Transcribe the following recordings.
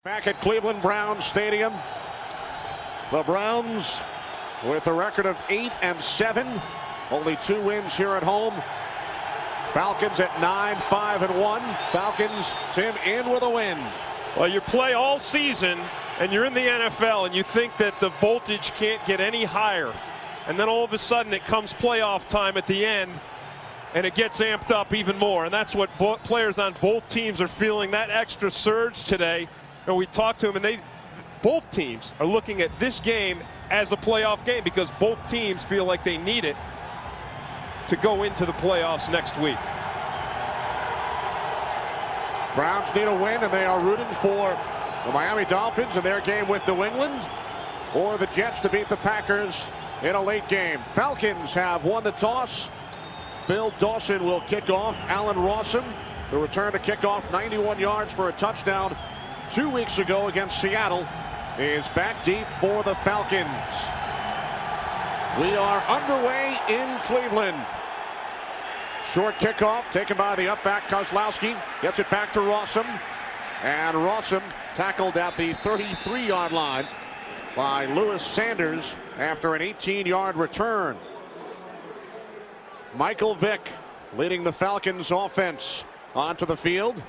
Back at Cleveland Browns Stadium, the Browns with a record of 8-7, only 2 wins here at home. Falcons at 9-5-1. Falcons, Tim, in with a win. Well, you play all season and you're in the NFL and you think that the voltage can't get any higher, and then all of a sudden it comes playoff time at the end and it gets amped up even more, and that's what players on both teams are feeling, that extra surge today. And we talked to them, and both teams are looking at this game as a playoff game because both teams feel like they need it to go into the playoffs next week. Browns need a win, and they are rooting for the Miami Dolphins in their game with New England, or the Jets to beat the Packers in a late game. Falcons have won the toss. Phil Dawson will kick off. Allen Rawson, the return to kick off, 91 yards for a touchdown 2 weeks ago against Seattle, is back deep for the Falcons. We are underway in Cleveland. Short kickoff taken by the up back Kozlowski. Gets it back to Rawson. And Rawson tackled at the 33-yard line by Lewis Sanders after an 18-yard return. Michael Vick leading the Falcons offense onto the field.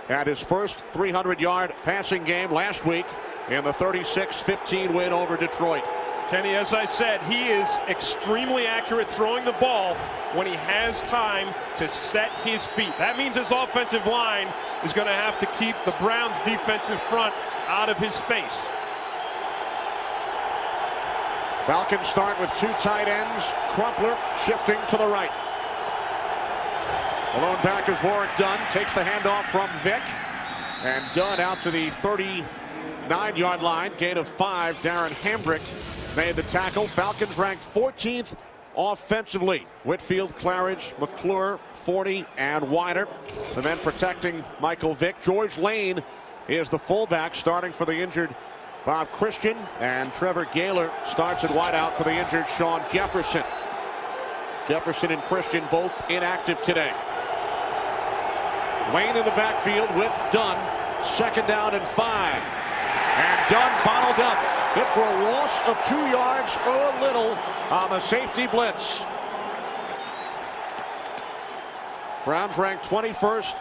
Had his first 300-yard passing game last week in the 36-15 win over Detroit. Kenny, as I said, he is extremely accurate throwing the ball when he has time to set his feet. That means his offensive line is going to have to keep the Browns' defensive front out of his face. Falcons start with 2 tight ends. Crumpler shifting to the right. The lone back is Warwick Dunn. Takes the handoff from Vick. And Dunn out to the 39-yard line. Gain of 5. Darren Hambrick made the tackle. Falcons ranked 14th offensively. Whitfield, Claridge, McClure, Forney, and Wider. The men protecting Michael Vick. George Lane is the fullback, starting for the injured Bob Christian. And Trevor Gaylor starts at wideout for the injured Sean Jefferson. Jefferson and Christian both inactive today. Lane in the backfield with Dunn. 2nd down and 5. And Dunn bottled up. Hit for a loss of 2 yards or a little on the safety blitz. Browns ranked 21st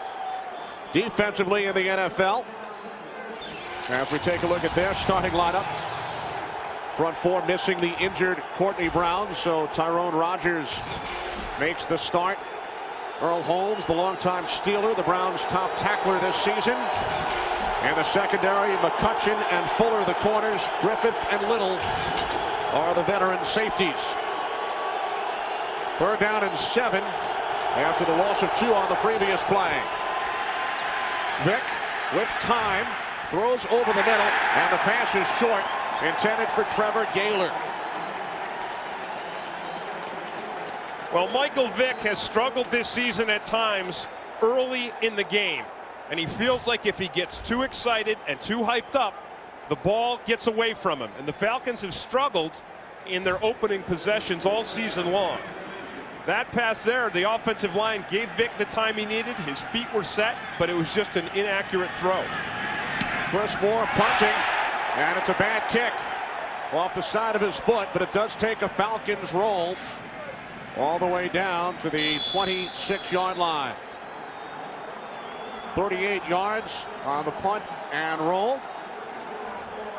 defensively in the NFL. As we take a look at their starting lineup. Front 4 missing the injured Courtney Brown, so Tyrone Rogers makes the start. Earl Holmes, the longtime Steeler, the Browns' top tackler this season. And the secondary, McCutcheon and Fuller, the corners. Griffith and Little are the veteran safeties. 3rd down and 7 after the loss of 2 on the previous play. Vick with time throws over the middle, and the pass is short, intended for Trevor Gaylor. Well, Michael Vick has struggled this season at times early in the game, and he feels like if he gets too excited and too hyped up, the ball gets away from him. And the Falcons have struggled in their opening possessions all season long. That pass there, the offensive line gave Vick the time he needed. His feet were set, but it was just an inaccurate throw. Chris Moore punting, and it's a bad kick off the side of his foot, but it does take a Falcons roll all the way down to the 26-yard line. 38 yards on the punt and roll.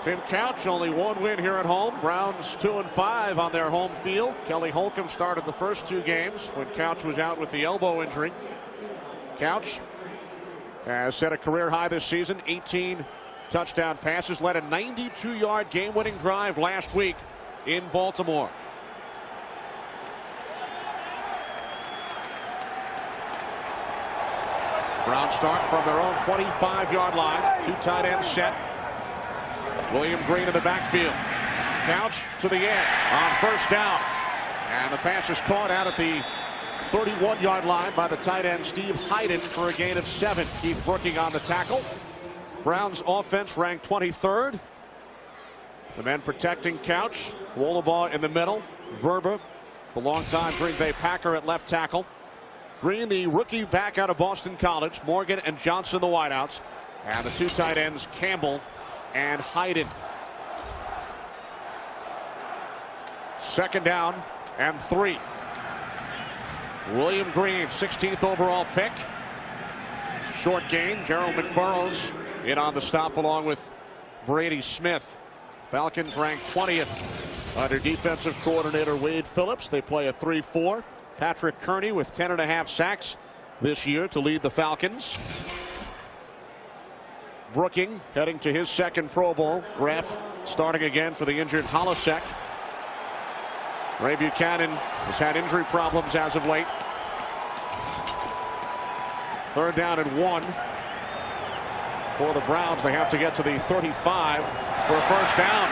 Tim Couch, only 1 win here at home. Browns 2-5 on their home field. Kelly Holcomb started the first 2 games when Couch was out with the elbow injury. Couch has set a career high this season, 18 touchdown passes, led a 92-yard game-winning drive last week in Baltimore. Browns start from their own 25-yard line. 2 tight ends set. William Green in the backfield. Couch to the air on 1st down. And the pass is caught out at the 31-yard line by the tight end Steve Hyden for a gain of 7. Keith Brooking on the tackle. Browns offense ranked 23rd. The men protecting Couch. Wollabaugh in the middle. Verba, the longtime Green Bay Packer, at left tackle. Green, the rookie back out of Boston College. Morgan and Johnson, the wideouts. And the two tight ends, Campbell and Hayden. Second down and 3. William Green, 16th overall pick. Short gain. Gerald McBurrows in on the stop along with Brady Smith. Falcons ranked 20th under defensive coordinator Wade Phillips. They play a 3-4. Patrick Kearney with 10.5 sacks this year to lead the Falcons. Brooking heading to his second Pro Bowl. Graff starting again for the injured Holasek. Ray Buchanan has had injury problems as of late. Third down and 1 for the Browns. They have to get to the 35 for a first down.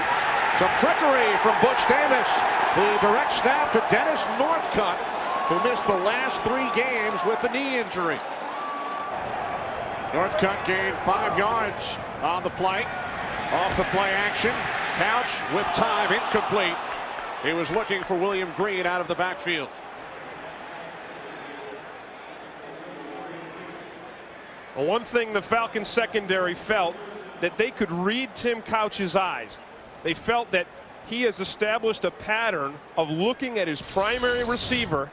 Some trickery from Butch Davis. The direct snap to Dennis Northcutt, who missed the last 3 games with a knee injury. Northcutt gained 5 yards on the play. Off the play action. Couch with time, incomplete. He was looking for William Green out of the backfield. Well, one thing the Falcons secondary felt, that they could read Tim Couch's eyes. They felt that he has established a pattern of looking at his primary receiver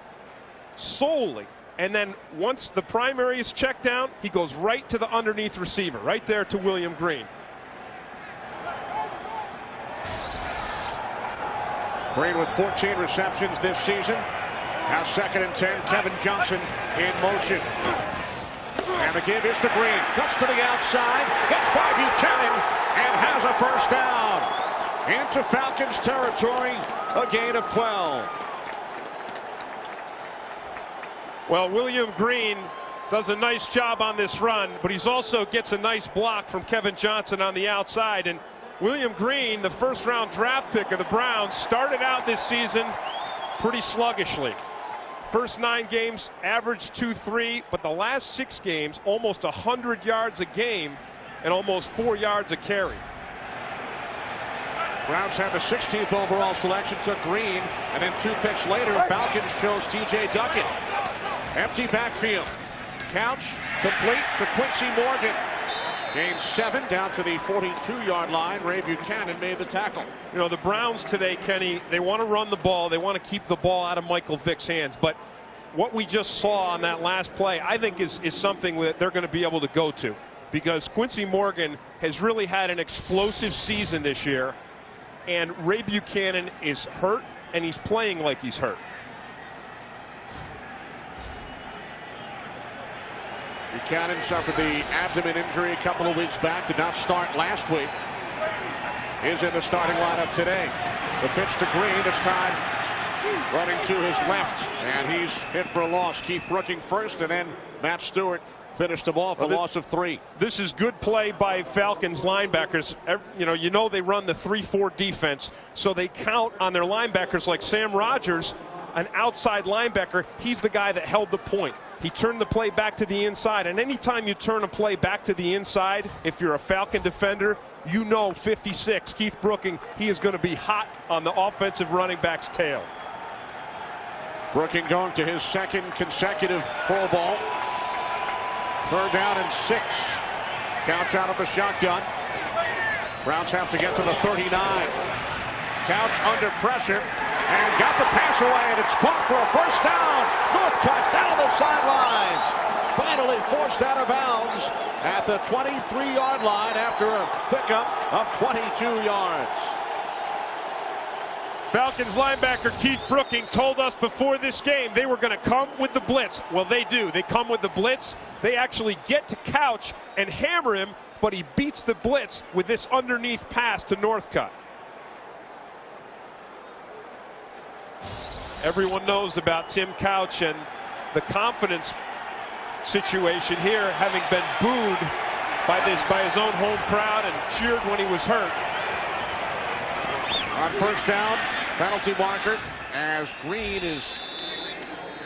solely, and then once the primary is checked down, he goes right to the underneath receiver, right there to William Green. Green with 14 receptions this season. Now second and 10. Kevin Johnson in motion. And the give is to Green. Cuts to the outside. Hits by Buchanan and has a first down. Into Falcons territory. A gain of 12. Well, William Green does a nice job on this run, but he's also gets a nice block from Kevin Johnson on the outside. And William Green, the first-round draft pick of the Browns, started out this season pretty sluggishly. First 9 games, averaged 2.3, but the last 6 games, almost 100 yards a game and almost 4 yards a carry. Browns had the 16th overall selection, took Green, and then 2 picks later, Falcons chose T.J. Duckett. Empty backfield. Couch complete to Quincy Morgan. Gains 7 down to the 42-yard line. Ray Buchanan made the tackle. You know, the Browns today, Kenny, they want to run the ball. They want to keep the ball out of Michael Vick's hands. But what we just saw on that last play, I think is something that they're going to be able to go to. Because Quincy Morgan has really had an explosive season this year. And Ray Buchanan is hurt, and he's playing like he's hurt. Buchanan suffered the abdomen injury a couple of weeks back. Did not start last week. Is in the starting lineup today. The pitch to Green, this time running to his left. And he's hit for a loss. Keith Brooking first, and then Matt Stewart finished the ball for a loss of 3. This is good play by Falcons linebackers. You know they run the 3-4 defense, so they count on their linebackers like Sam Rogers, an outside linebacker. He's the guy that held the point. He turned the play back to the inside, and anytime you turn a play back to the inside, if you're a Falcon defender, you know 56, Keith Brooking, he is going to be hot on the offensive running back's tail. Brooking going to his 2nd consecutive Pro Bowl. 3rd down and 6. Couch out of the shotgun. Browns have to get to the 39. Couch under pressure and got the pass away, and it's caught for a first down. Northcutt down the sidelines. Finally forced out of bounds at the 23-yard line after a pickup of 22 yards. Falcons linebacker Keith Brooking told us before this game they were going to come with the blitz. Well, they do. They come with the blitz. They actually get to Couch and hammer him, but he beats the blitz with this underneath pass to Northcutt. Everyone knows about Tim Couch and the confidence situation here, having been booed by his own home crowd and cheered when he was hurt. On first down, penalty marker as Green is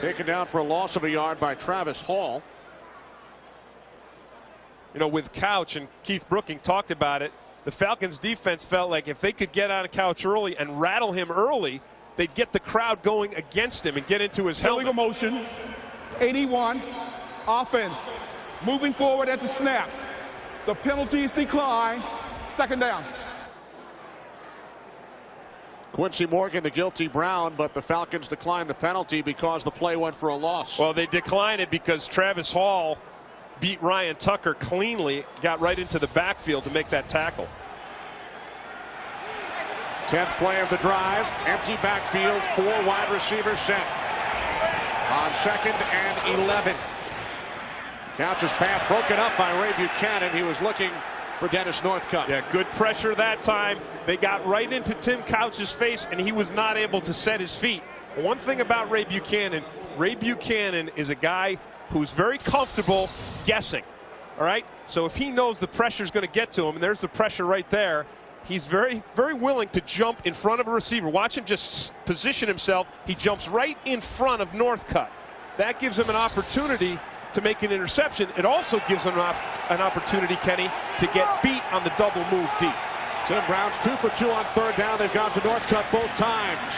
taken down for a loss of a yard by Travis Hall. You know, with Couch, and Keith Brooking talked about it, the Falcons defense felt like if they could get on Couch early and rattle him early, they'd get the crowd going against him and get into his helmet. Illegal motion, 81, offense, moving forward at the snap. The penalties decline. Second down. Quincy Morgan, the guilty Brown, but the Falcons declined the penalty because the play went for a loss. Well, they declined it because Travis Hall beat Ryan Tucker cleanly, got right into the backfield to make that tackle. 10th play of the drive, empty backfield, 4 wide receivers set. On 2nd and 11. Couch's pass broken up by Ray Buchanan. He was looking for Dennis Northcutt. Yeah, good pressure that time. They got right into Tim Couch's face, and he was not able to set his feet. One thing about Ray Buchanan is a guy who's very comfortable guessing. All right? So if he knows the pressure is going to get to him, and there's the pressure right there, he's very, very willing to jump in front of a receiver. Watch him just position himself. He jumps right in front of Northcutt. That gives him an opportunity to make an interception. It also gives him an opportunity, Kenny, to get beat on the double move deep. Tim Brown's 2 for 2 on 3rd down. They've gone to Northcutt both times.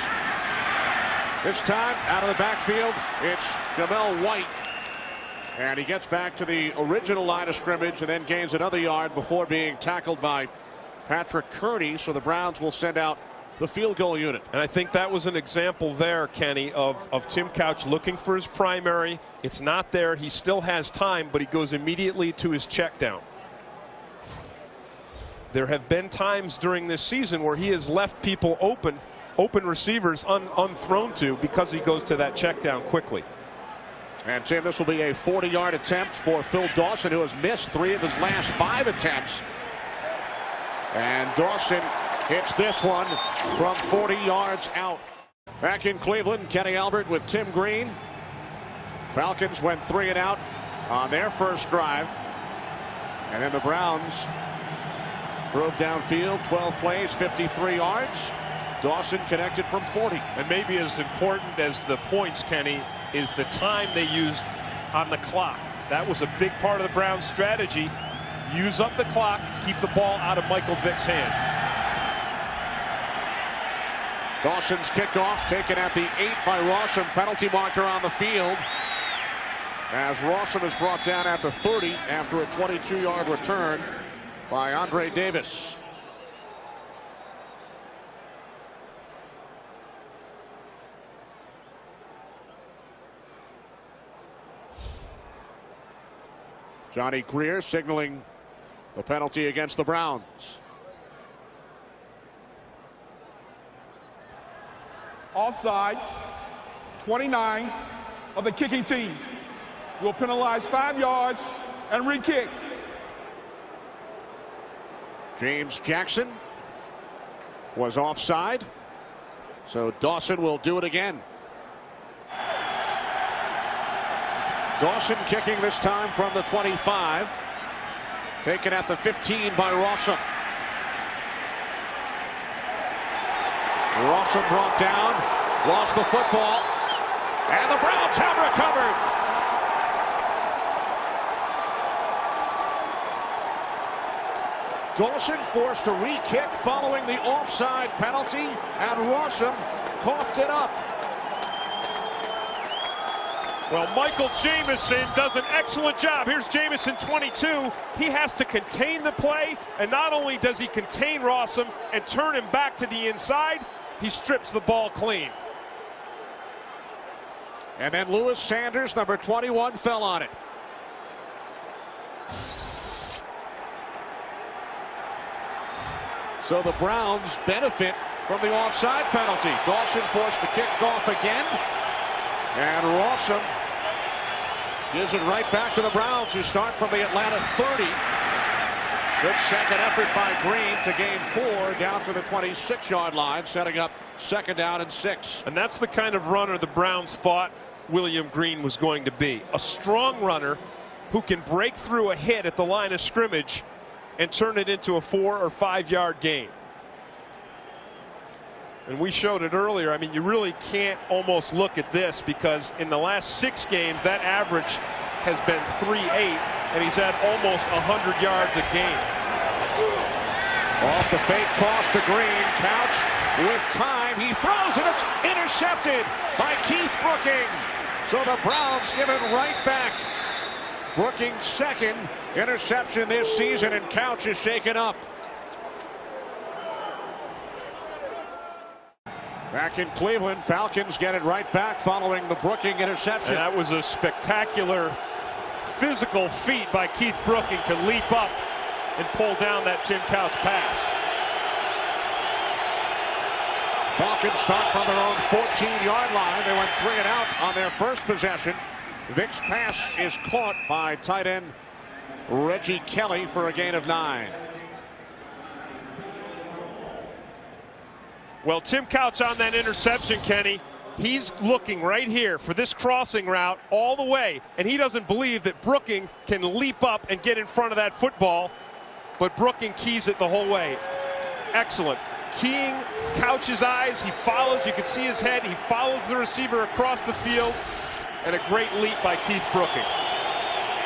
This time, out of the backfield, it's Jamel White. And he gets back to the original line of scrimmage and then gains another yard before being tackled by Patrick Kearney. So the Browns will send out the field goal unit. And I think that was an example there, Kenny, of Tim Couch looking for his primary. It's not there. He still has time, but he goes immediately to his check down. There have been times during this season where he has left people open receivers unthrown to because he goes to that check down quickly. And Tim, this will be a 40-yard attempt for Phil Dawson, who has missed 3 of his last 5 attempts. And Dawson hits this one from 40 yards out. Back in Cleveland, Kenny Albert with Tim Green. Falcons went 3 and out on their first drive. And then the Browns drove downfield, 12 plays, 53 yards. Dawson connected from 40. And maybe as important as the points, Kenny, is the time they used on the clock. That was a big part of the Browns' strategy. Use up the clock, keep the ball out of Michael Vick's hands. Dawson's kickoff taken at the 8 by Rossum. Penalty marker on the field as Rossum is brought down at the 30 after a 22-yard return by Andre Davis. Johnny Greer signaling the penalty against the Browns. Offside, 29 of the kicking team will penalize 5 yards and re-kick. James Jackson was offside, so Dawson will do it again. Dawson kicking this time from the 25. Taken at the 15 by Rossum. Rossum brought down, lost the football, and the Browns have recovered. Dawson forced a re-kick following the offside penalty, and Rossum coughed it up. Well, Michael Jamison does an excellent job. Here's Jamison, 22. He has to contain the play, and not only does he contain Rossum and turn him back to the inside, he strips the ball clean. And then Lewis Sanders, number 21, fell on it. So the Browns benefit from the offside penalty. Dawson forced to kick off again. And Rossum gives it right back to the Browns, who start from the Atlanta 30. Good second effort by Green to gain 4 down to the 26-yard line, setting up 2nd down and 6. And that's the kind of runner the Browns thought William Green was going to be. A strong runner who can break through a hit at the line of scrimmage and turn it into a 4 or 5 yard gain. And we showed it earlier. I mean, you really can't almost look at this, because in the last 6 games, that average has been 3.8, and he's had almost 100 yards a game. Off the fake toss to Green. Couch with time. He throws it. It's intercepted by Keith Brooking. So the Browns give it right back. Brooking's second interception this season, and Couch is shaken up. Back in Cleveland, Falcons get it right back following the Brooking interception. And that was a spectacular physical feat by Keith Brooking to leap up and pull down that Tim Couch pass. Falcons start from their own 14-yard line. They went 3 and out on their first possession. Vic's pass is caught by tight end Reggie Kelly for a gain of 9. Well, Tim Couch on that interception, Kenny, he's looking right here for this crossing route all the way, and he doesn't believe that Brooking can leap up and get in front of that football, but Brooking keys it the whole way. Excellent. Keying Couch's eyes, he follows, you can see his head, he follows the receiver across the field, and a great leap by Keith Brooking.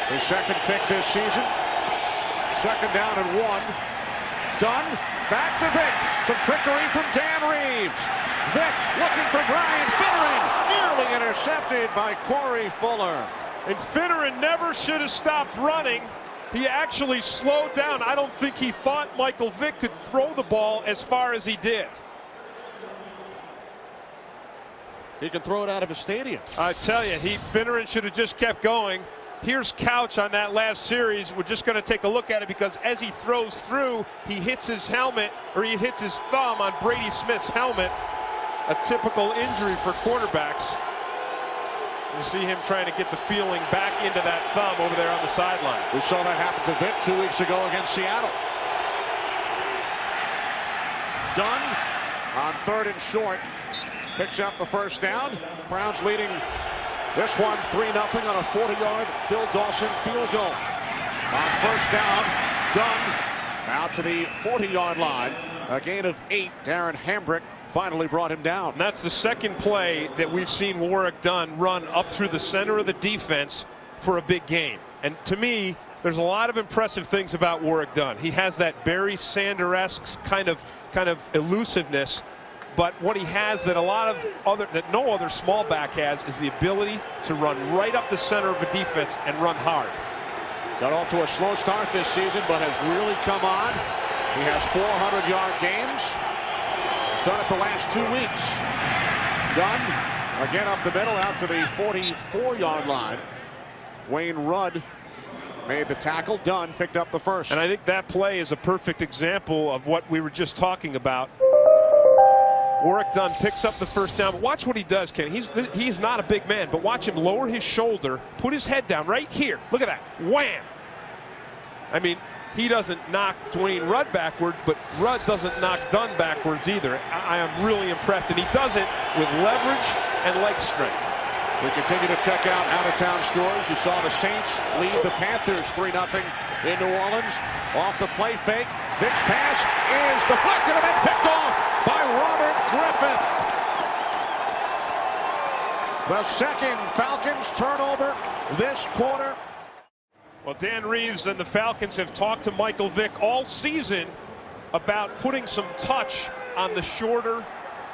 His second pick this season. Second down and 1. Done. Back to Vic. Some trickery from Dan Reeves. Vic looking for Brian Finneran. Nearly intercepted by Corey Fuller. And Finneran never should have stopped running. He actually slowed down. I don't think he thought Michael Vick could throw the ball as far as he did. He can throw it out of a stadium. I tell you, Finneran should have just kept going. Here's Couch on that last series. We're just going to take a look at it because as he throws through, he hits his helmet, or he hits his thumb on Brady Smith's helmet. A typical injury for quarterbacks. You see him trying to get the feeling back into that thumb over there on the sideline. We saw that happen to Vic 2 weeks ago against Seattle. Dunn on 3rd and short. Picks up the first down. Browns leading this one 3-0 on a 40-yard Phil Dawson field goal. On first down, Dunn out to the 40-yard line. A gain of 8. Darren Hambrick finally brought him down. And that's the second play that we've seen Warrick Dunn run up through the center of the defense for a big gain. And to me, there's a lot of impressive things about Warrick Dunn. He has that Barry Sanders-esque kind of elusiveness. But what he has that no other small back has is the ability to run right up the center of a defense and run hard. Got off to a slow start this season, but has really come on. He has 400-yard games. He's done it the last 2 weeks. Dunn again up the middle out to the 44-yard line. Wayne Rudd made the tackle. Dunn picked up the first. And I think that play is a perfect example of what we were just talking about. Warrick Dunn picks up the first down. But watch what he does, Ken. He's not a big man, but watch him lower his shoulder, put his head down right here. Look at that. Wham! I mean, he doesn't knock Dwayne Rudd backwards, but Rudd doesn't knock Dunn backwards either. I am really impressed, and he does it with leverage and leg strength. We continue to check out-of-town scores. You saw the Saints lead the Panthers 3-0 in New Orleans. Off the play fake. Vic's pass is deflected and then picked off by Robert Griffith. The second Falcons turnover this quarter. Well, Dan Reeves and the Falcons have talked to Michael Vick all season about putting some touch on the shorter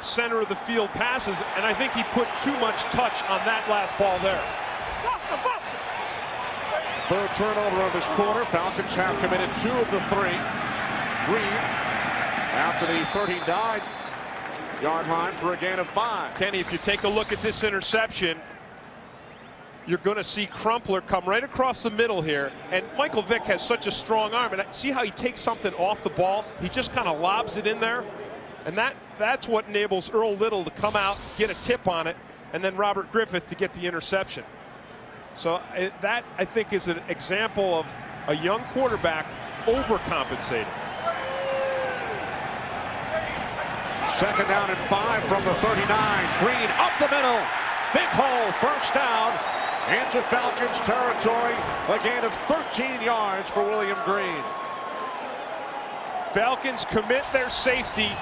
center of the field passes, and I think he put too much touch on that last ball there. Third turnover of this quarter. Falcons have committed 2 of the 3. Green out to the 39-yard line for a gain of 5. Kenny, if you take a look at this interception, you're going to see Crumpler come right across the middle here, and Michael Vick has such a strong arm, and see how he takes something off the ball? He just kind of lobs it in there, and that's what enables Earl Little to come out, get a tip on it, and then Robert Griffith to get the interception. So that, I think, is an example of a young quarterback overcompensating. Second down and 5 from the 39. Green up the middle. Big hole. First down into Falcons territory. A gain of 13 yards for William Green. Falcons commit their safety.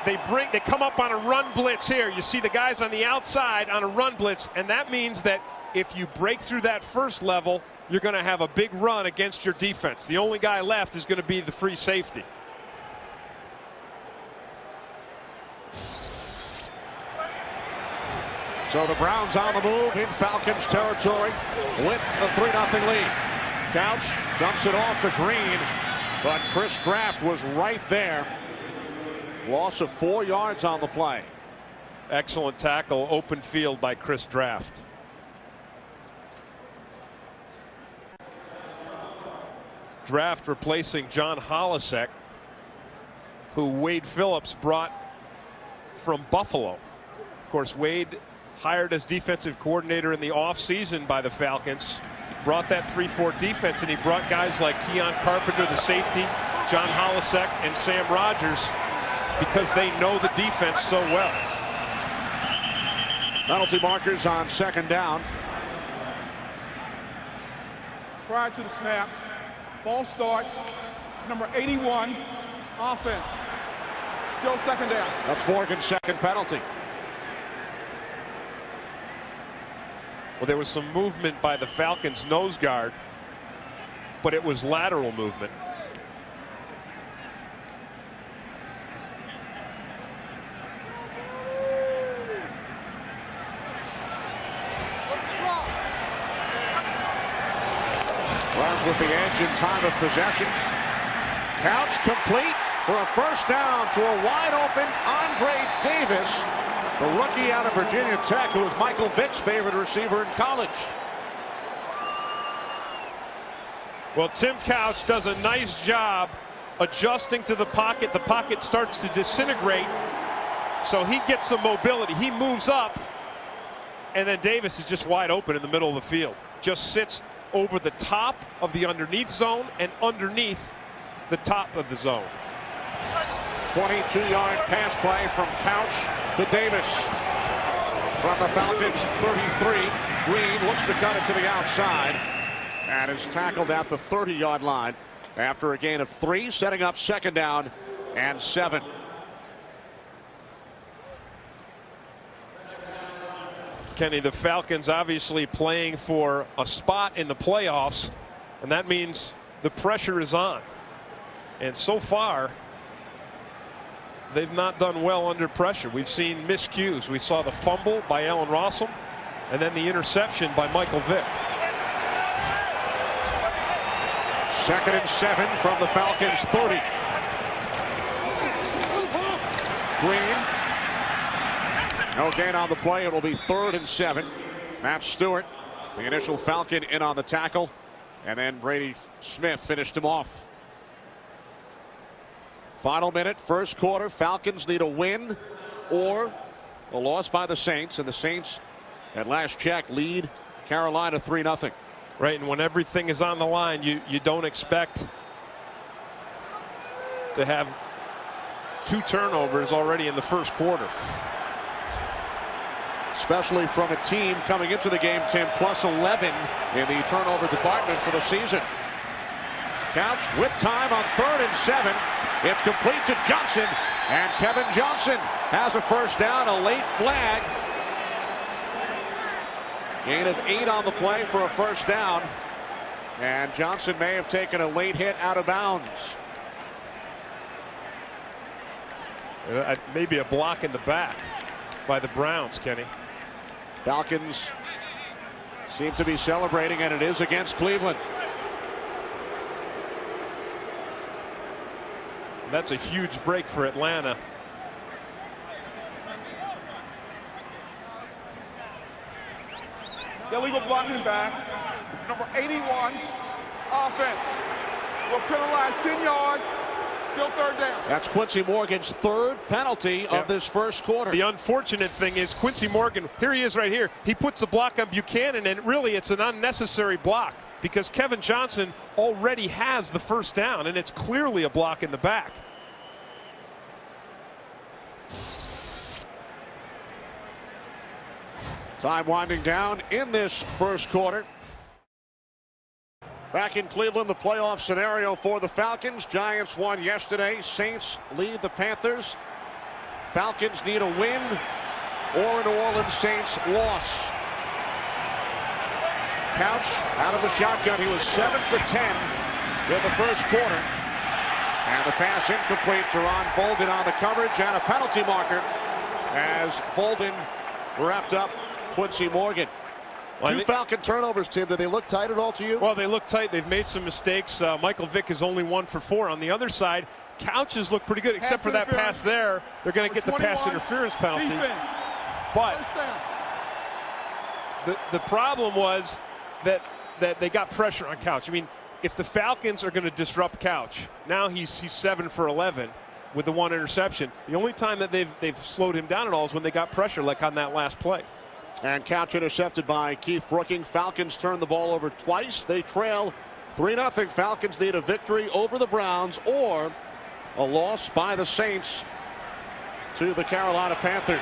They come up on a run blitz here. You see the guys on the outside on a run blitz, and that means that if you break through that first level, you're going to have a big run against your defense. The only guy left is going to be the free safety. So the Browns on the move in Falcons territory with a 3-0 lead. Couch dumps it off to Green, but Chris Draft was right there. Loss of 4 yards on the play. Excellent tackle, open field by Chris Draft. Draft replacing John Holisek, who Wade Phillips brought from Buffalo. Of course, Wade hired as defensive coordinator in the offseason by the Falcons. Brought that 3-4 defense, and he brought guys like Keon Carpenter, the safety, John Holisek, and Sam Rogers because they know the defense so well. Penalty markers on second down. Prior to the snap, false start, number 81, offense. Still second down. That's Morgan's second penalty. Well, there was some movement by the Falcons nose guard, but it was lateral movement. Browns with the edge in time of possession. Couch complete for a first down to a wide open Andre Davis, the rookie out of Virginia Tech, who was Michael Vick's favorite receiver in college. Well, Tim Couch does a nice job adjusting to the pocket. The pocket starts to disintegrate, so he gets some mobility. He moves up, and then Davis is just wide open in the middle of the field. Just sits over the top of the underneath zone and underneath the top of the zone. 22-yard pass play from Couch to Davis. From the Falcons 33, Green looks to cut it to the outside and is tackled at the 30-yard line after a gain of 3, setting up second down and 7. Kenny, the Falcons obviously playing for a spot in the playoffs, and that means the pressure is on. And so far, they've not done well under pressure. We've seen miscues. We saw the fumble by Allen Rossum, and then the interception by Michael Vick. 2nd and 7 from the Falcons 30. Green. No gain on the play. It'll be 3rd and 7. Matt Stewart, the initial Falcon, in on the tackle, and then Brady Smith finished him off. Final minute, first quarter. Falcons need a win or a loss by the Saints, and the Saints at last check lead Carolina 3-0. Right, and when everything is on the line, you don't expect to have 2 turnovers already in the first quarter. Especially from a team coming into the game, Tim, plus 11 in the turnover department for the season. Couch with time on 3rd and 7. It's complete to Johnson, and Kevin Johnson has a first down, a late flag. Gain of 8 on the play for a first down, and Johnson may have taken a late hit out of bounds. Maybe a block in the back by the Browns, Kenny. Falcons seem to be celebrating, and it is against Cleveland. That's a huge break for Atlanta. Illegal blocking back. Number 81, offense. Will penalize 10 yards. Still 3rd down. That's Quincy Morgan's 3rd penalty of this first quarter. The unfortunate thing is Quincy Morgan, here he is right here. He puts the block on Buchanan, and really it's an unnecessary block because Kevin Johnson already has the first down, and it's clearly a block in the back. Time winding down in this first quarter. Back in Cleveland, the playoff scenario for the Falcons. Giants won yesterday. Saints lead the Panthers. Falcons need a win or a New Orleans Saints loss. Couch out of the shotgun. He was 7 for 10 in the first quarter. And the pass incomplete. Teron Bolden on the coverage and a penalty marker as Bolden wrapped up Quincy Morgan. Well, Two Falcon turnovers, Tim. Do they look tight at all to you? Well, they look tight. They've made some mistakes. Michael Vick is only 1 for 4. On the other side, Couches look pretty good, except for that pass there. They're going to get the pass interference penalty. Defense. But the problem was that they got pressure on Couch. I mean, if the Falcons are going to disrupt Couch, now he's 7 for 11 with the 1 interception. The only time that they've slowed him down at all is when they got pressure, like on that last play. And Couch intercepted by Keith Brooking. Falcons turn the ball over twice. They trail 3-0. Falcons need a victory over the Browns or a loss by the Saints to the Carolina Panthers.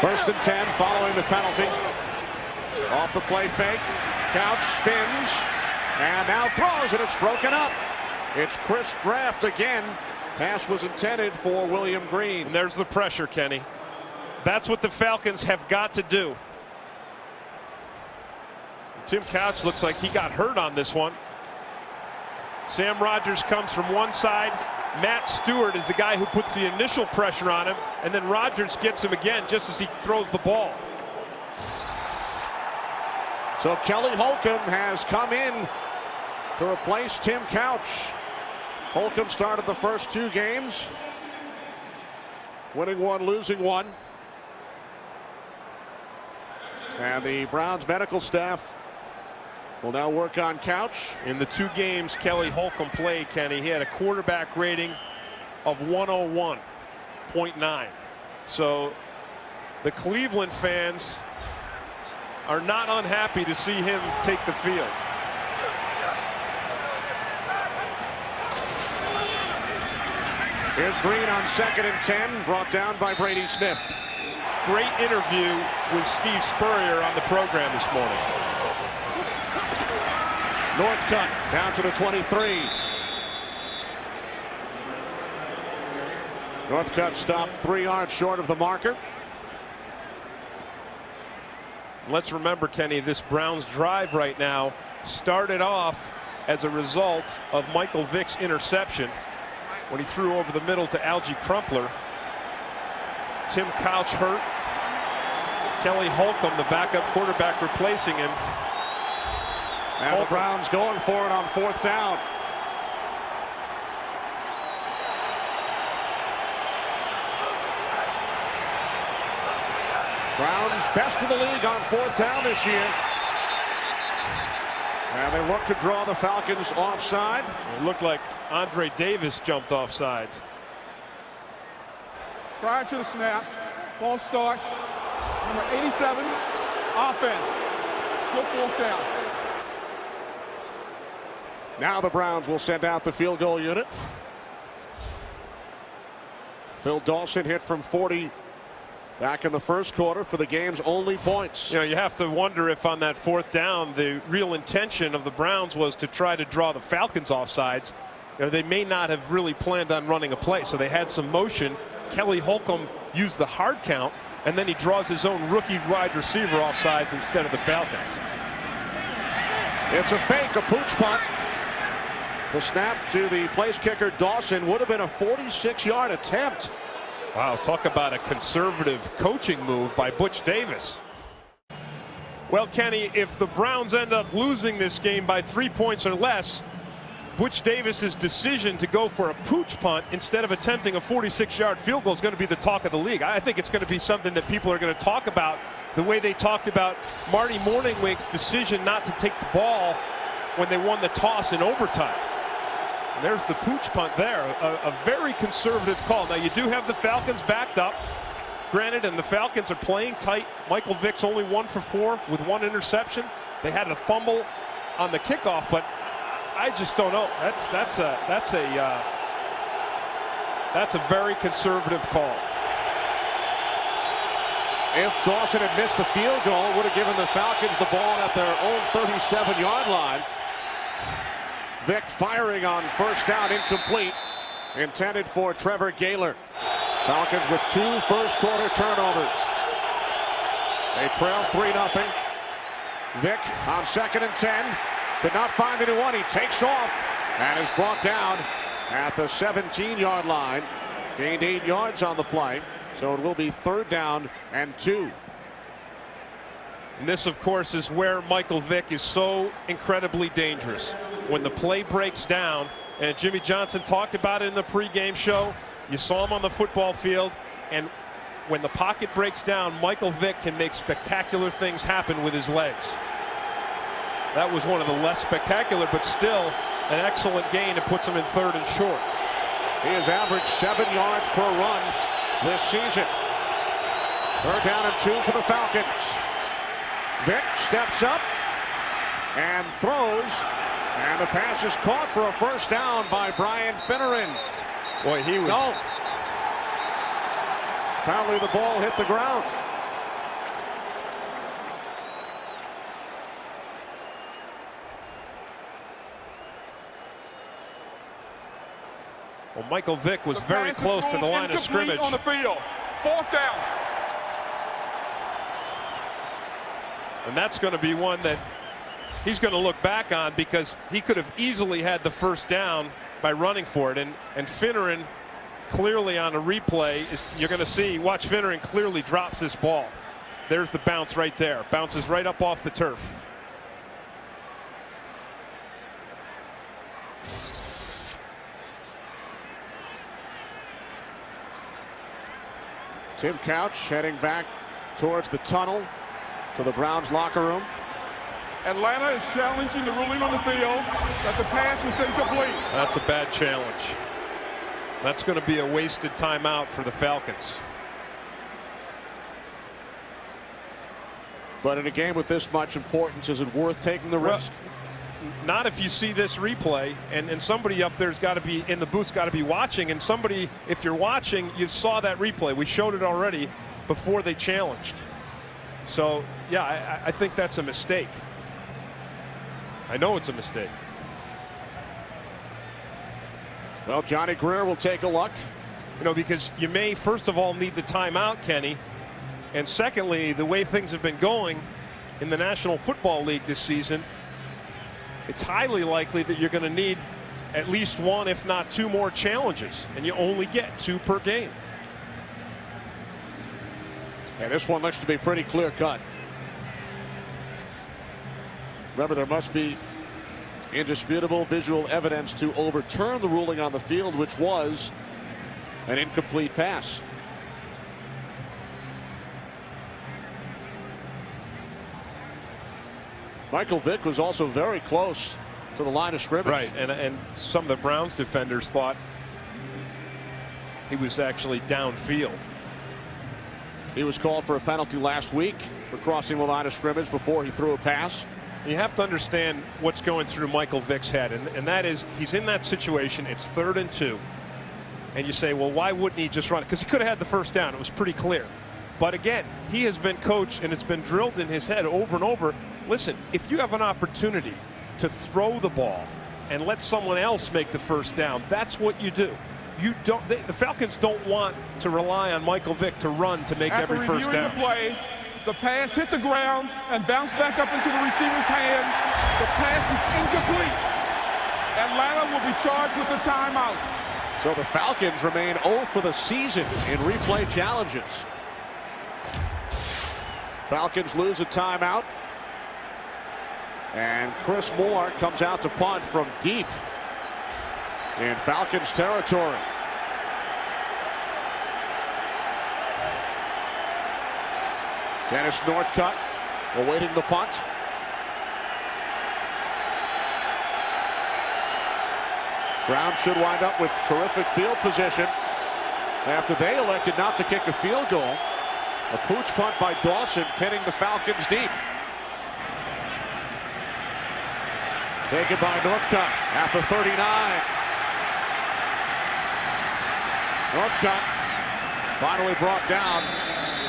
1st and 10 following the penalty. Off the play fake. Couch spins and now throws, and it's broken up. It's Chris Draft again. Pass was intended for William Green. And there's the pressure, Kenny. That's what the Falcons have got to do. Tim Couch looks like he got hurt on this one. Sam Rogers comes from one side. Matt Stewart is the guy who puts the initial pressure on him, and then Rogers gets him again just as he throws the ball. So Kelly Holcomb has come in to replace Tim Couch. Holcomb started the first 2 games, winning 1, losing 1. And the Browns medical staff will now work on Couch. In the 2 games Kelly Holcomb played, Kenny, he had a quarterback rating of 101.9. So the Cleveland fans are not unhappy to see him take the field. Here's Green on 2nd and 10, brought down by Brady Smith. Great interview with Steve Spurrier on the program this morning. Northcutt down to the 23. Northcutt stopped 3 yards short of the marker. Let's remember, Kenny, this Browns drive right now started off as a result of Michael Vick's interception when he threw over the middle to Algie Crumpler. Tim Couch hurt. Kelly Holcomb, the backup quarterback, replacing him. And the Browns going for it on 4th down. Browns best in the league on 4th down this year. And they look to draw the Falcons offside. It looked like Andre Davis jumped offside. Prior to the snap, false start, number 87, offense. Still 4th down. Now the Browns will send out the field goal unit. Phil Dawson hit from 40 back in the first quarter for the game's only points. You know, you have to wonder if on that 4th down the real intention of the Browns was to try to draw the Falcons offsides. You know, they may not have really planned on running a play, so they had some motion. Kelly Holcomb used the hard count, and then he draws his own rookie wide receiver offsides instead of the Falcons. It's a fake, a pooch punt. The snap to the place kicker Dawson would have been a 46-yard attempt. Wow, talk about a conservative coaching move by Butch Davis. Well, Kenny, if the Browns end up losing this game by 3 points or less, Butch Davis's decision to go for a pooch punt instead of attempting a 46-yard field goal is going to be the talk of the league. I think it's going to be something that people are going to talk about, the way they talked about Marty Morningwig's decision not to take the ball when they won the toss in overtime. And there's the pooch punt there, a very conservative call. Now, you do have the Falcons backed up, granted, and the Falcons are playing tight. Michael Vick's only 1 for 4 with 1 interception. They had a fumble on the kickoff, but I just don't know. That's a very conservative call. If Dawson had missed the field goal, would have given the Falcons the ball at their own 37-yard line. Vick firing on 1st down, incomplete, intended for Trevor Gaylor. Falcons with 2 first-quarter turnovers. They trail 3-0. Vick on 2nd and 10. Could not find anyone. He takes off and is brought down at the 17-yard line. Gained 8 yards on the play. So it will be 3rd down and 2. And this, of course, is where Michael Vick is so incredibly dangerous. When the play breaks down, and Jimmy Johnson talked about it in the pregame show, you saw him on the football field, and when the pocket breaks down, Michael Vick can make spectacular things happen with his legs. That was one of the less spectacular, but still an excellent gain. It puts him in 3rd and short. He has averaged 7 yards per run this season. 3rd down and 2 for the Falcons. Vick steps up and throws, and the pass is caught for a 1st down by Brian Finneran. Boy, he was. No. Apparently the ball hit the ground. Well, Michael Vick was very close to the line of scrimmage. On the field. 4th down. And that's going to be one that he's going to look back on, because he could have easily had the 1st down by running for it. And Finneran, clearly on a replay, you're going to see, watch, Finneran clearly drops this ball. There's the bounce right there. Bounces right up off the turf. Tim Couch heading back towards the tunnel to the Browns locker room. Atlanta is challenging the ruling on the field that the pass was incomplete. That's a bad challenge. That's going to be a wasted timeout for the Falcons. But in a game with this much importance, is it worth taking the risk? Not if you see this replay, and somebody up there's got to be in the booth's got to be watching, and somebody, if you're watching, you saw that replay. We showed it already before they challenged. So yeah, I think that's a mistake. I know it's a mistake. Well, Johnny Greer will take a look. You know, because you may first of all need the timeout, Kenny, and secondly, the way things have been going in the National Football League this season, it's highly likely that you're going to need at least 1, if not 2 more challenges, and you only get 2 per game. And this one looks to be pretty clear cut. Remember, there must be indisputable visual evidence to overturn the ruling on the field, which was an incomplete pass. Michael Vick was also very close to the line of scrimmage. Right, and some of the Browns defenders thought he was actually downfield. He was called for a penalty last week for crossing the line of scrimmage before he threw a pass. You have to understand what's going through Michael Vick's head, and that is, he's in that situation. It's 3rd and 2, and you say, well, why wouldn't he just run it? Because he could have had the 1st down. It was pretty clear. But again, he has been coached, and it's been drilled in his head over and over. Listen, if you have an opportunity to throw the ball and let someone else make the 1st down, that's what you do. You don't. The Falcons don't want to rely on Michael Vick to run to make every 1st down. After reviewing the play, the pass hit the ground and bounced back up into the receiver's hand. The pass is incomplete. Atlanta will be charged with a timeout. So the Falcons remain 0 for the season in replay challenges. Falcons lose a timeout. And Chris Moore comes out to punt from deep in Falcons territory. Dennis Northcutt awaiting the punt. Browns should wind up with terrific field position after they elected not to kick a field goal. A pooch punt by Dawson, pinning the Falcons deep. Taken by Northcutt at the 39. Northcutt finally brought down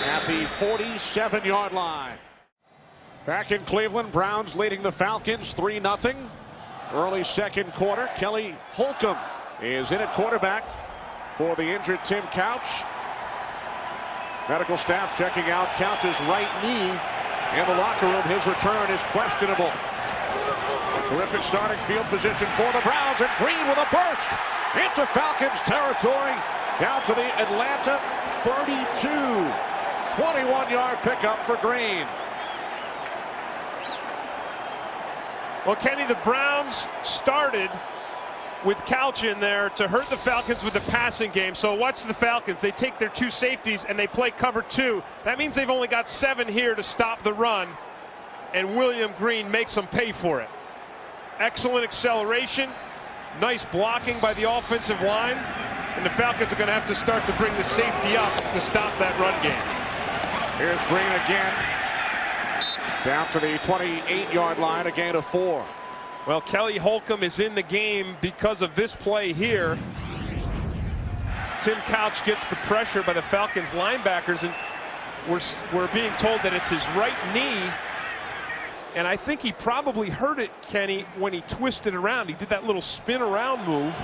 at the 47-yard line. Back in Cleveland, Browns leading the Falcons 3-0. Early 2nd quarter. Kelly Holcomb is in at quarterback for the injured Tim Couch. Medical staff checking out Couch's right knee in the locker room. His return is questionable. Terrific starting field position for the Browns, and Green with a burst into Falcons territory down to the Atlanta 32. 21-yard pickup for Green. Well, Kenny, the Browns started with Couch in there to hurt the Falcons with the passing game. So watch the Falcons. They take their 2 safeties and they play cover 2. That means they've only got 7 here to stop the run. And William Green makes them pay for it. Excellent acceleration. Nice blocking by the offensive line. And the Falcons are going to have to start to bring the safety up to stop that run game. Here's Green again. Down to the 28-yard line, a gain of 4. Well, Kelly Holcomb is in the game because of this play here. Tim Couch gets the pressure by the Falcons linebackers, and we're being told that it's his right knee. And I think he probably hurt it, Kenny, when he twisted around. He did that little spin around move,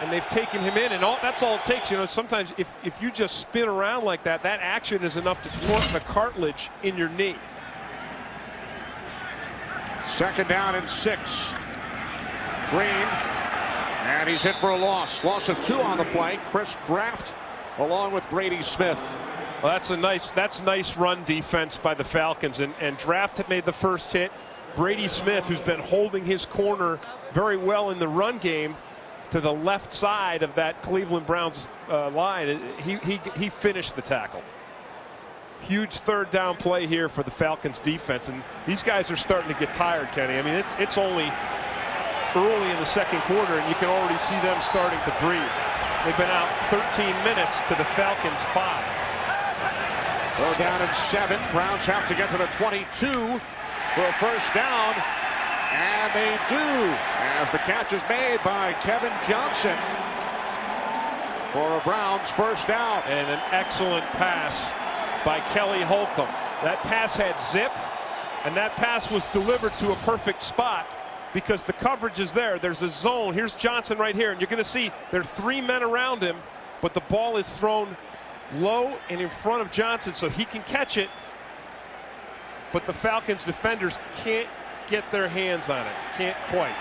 and they've taken him in, and that's all it takes. You know, sometimes if you just spin around like that, that action is enough to torque the cartilage in your knee. 2nd down and 6. Green, and he's hit for a loss. Loss of 2 on the play. Chris Draft along with Grady Smith. Well, that's nice run defense by the Falcons, and Draft had made the first hit. Brady Smith, who's been holding his corner very well in the run game to the left side of that Cleveland Browns line, he finished the tackle. Huge 3rd down play here for the Falcons defense, and these guys are starting to get tired, Kenny. I mean, it's only early in the 2nd quarter, and you can already see them starting to breathe. They've been out 13 minutes to the Falcons 5. 4 down and 7. Browns have to get to the 22 for a 1st down, and they do, as the catch is made by Kevin Johnson for a Browns 1st down. And an excellent pass by Kelly Holcomb. That pass had zip, and that pass was delivered to a perfect spot because the coverage is there. There's a zone. Here's Johnson right here, and you're going to see there are 3 men around him, but the ball is thrown low and in front of Johnson so he can catch it, but the Falcons defenders can't get their hands on it. Can't quite.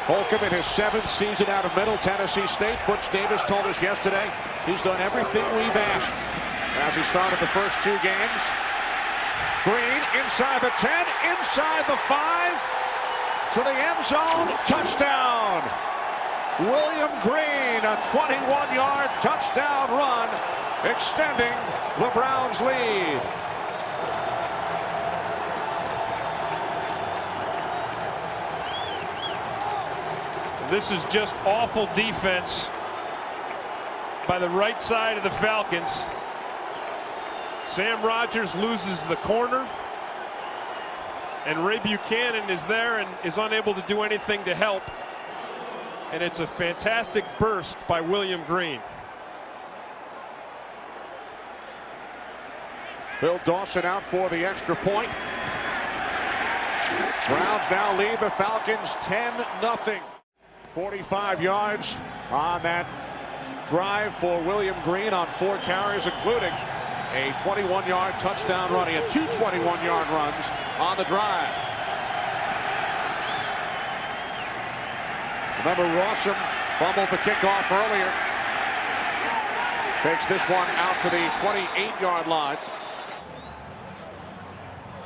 Holcomb in his 7th season out of Middle Tennessee State. Butch Davis told us yesterday he's done everything we've asked as he started the first 2 games. Green inside the 10, inside the 5, to the end zone, touchdown. William Green, a 21-yard touchdown run, extending the Browns' lead. This is just awful defense by the right side of the Falcons. Sam Rogers loses the corner, and Ray Buchanan is there and is unable to do anything to help. And it's a fantastic burst by William Green. Phil Dawson out for the extra point. Browns now lead the Falcons 10-0. 45 yards on that drive for William Green on 4 carries, including a 21-yard touchdown run. He had 2 21-yard runs on the drive. Remember, Rawson fumbled the kickoff earlier. Takes this one out to the 28-yard line.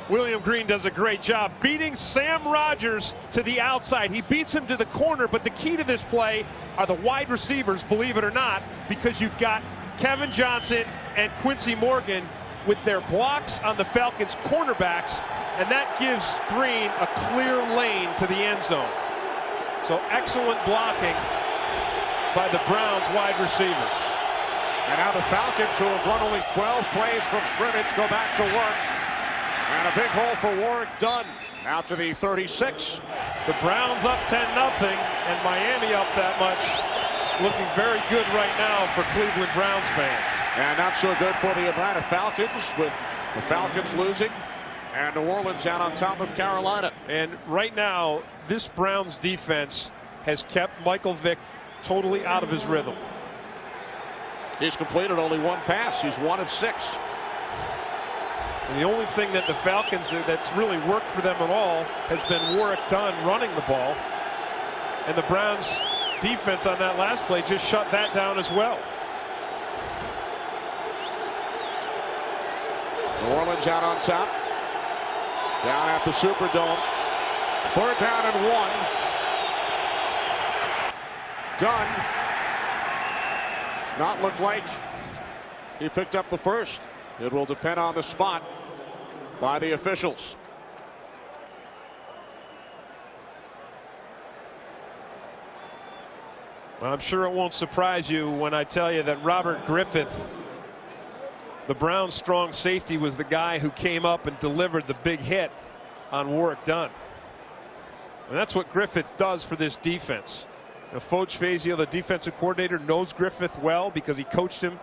William Green does a great job beating Sam Rogers to the outside. He beats him to the corner, but the key to this play are the wide receivers, believe it or not, because you've got Kevin Johnson and Quincy Morgan with their blocks on the Falcons cornerbacks, and that gives Green a clear lane to the end zone. So excellent blocking by the Browns wide receivers. And now the Falcons, who have run only 12 plays from scrimmage, go back to work. And a big hole for Warwick Dunn out to the 36. The Browns up 10-0, and Miami up that much. Looking very good right now for Cleveland Browns fans. And not so good for the Atlanta Falcons, with the Falcons losing and New Orleans out on top of Carolina. And right now, this Browns defense has kept Michael Vick totally out of his rhythm. He's completed only 1 pass. He's 1 of 6. And the only thing that the Falcons that's really worked for them at all has been Warwick Dunn running the ball. And the Browns defense on that last play just shut that down as well. New Orleans out on top. Down at the Superdome. 3rd down and 1. Dunn. Does not look like he picked up the first. It will depend on the spot by the officials. Well, I'm sure it won't surprise you when I tell you that Robert Griffith, the Browns' strong safety, was the guy who came up and delivered the big hit on Warrick Dunn. And that's what Griffith does for this defense. Now, Foch Fazio, the defensive coordinator, knows Griffith well because he coached him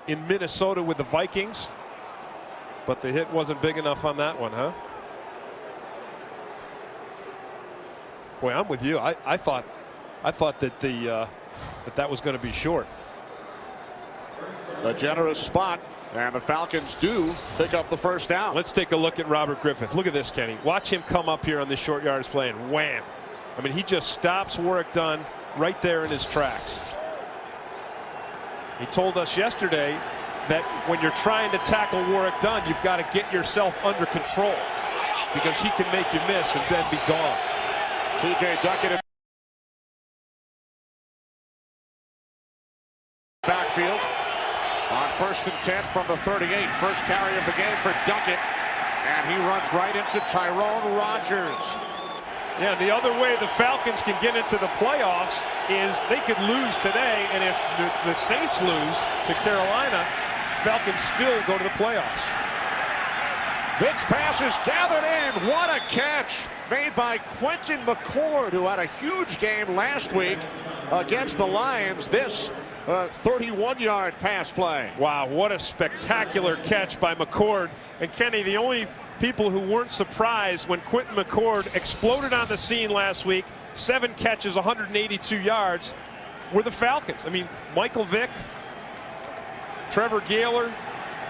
in Minnesota with the Vikings. But the hit wasn't big enough on that one, huh? Boy, I'm with you. I thought that that was going to be short. A generous spot, and the Falcons do pick up the first down. Let's take a look at Robert Griffith. Look at this, Kenny. Watch him come up here on this short yardage play and wham. I mean, he just stops Warrick Dunn right there in his tracks. He told us yesterday that when you're trying to tackle Warrick Dunn, you've got to get yourself under control because he can make you miss and then be gone. TJ Duckett. Backfield on 1st and 10 from the 38. First carry of the game for Duckett, and he runs right into Tyrone Rogers. Yeah, the other way the Falcons can get into the playoffs is they could lose today, and if the Saints lose to Carolina, Falcons still go to the playoffs. Vick's pass is gathered in. What a catch made by Quentin McCord, who had a huge game last week against the Lions. This 31-yard pass play. Wow, what a spectacular catch by McCord. And Kenny, the only people who weren't surprised when Quentin McCord exploded on the scene last week, 7 catches, 182 yards, were the Falcons. I mean, Michael Vick, Trevor Gaylor,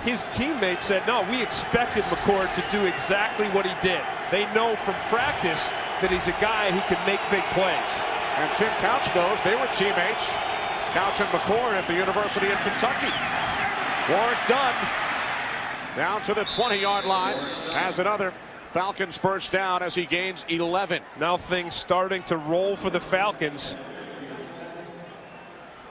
his teammates said, no, we expected McCord to do exactly what he did. They know from practice that he's a guy who can make big plays. And Tim Couch knows. They were teammates. Couch and McCord at the University of Kentucky. Warrick Dunn down to the 20-yard line. Has another Falcons first down as he gains 11. Now things starting to roll for the Falcons.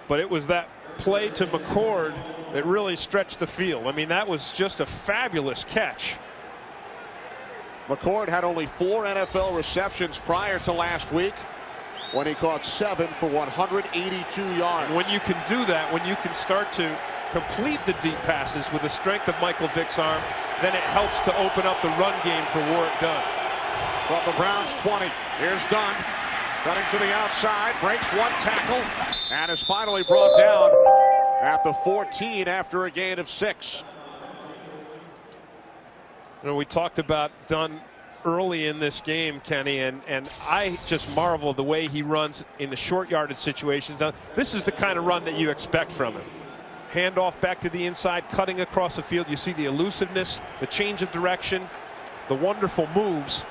But it was that play to McCord that really stretched the field. I mean, that was just a fabulous catch. McCord had only 4 NFL receptions prior to last week, when he caught 7 for 182 yards. And when you can do that, when you can start to complete the deep passes with the strength of Michael Vick's arm, then it helps to open up the run game for Warrick Dunn. From the Browns 20, here's Dunn running to the outside, breaks 1 tackle, and is finally brought down at the 14 after a gain of 6. You know, we talked about Dunn early in this game, Kenny, and I just marvel the way he runs in the short yardage situations. Now, this is the kind of run that you expect from him. Handoff back to the inside, cutting across the field. You see the elusiveness, the change of direction, the wonderful moves.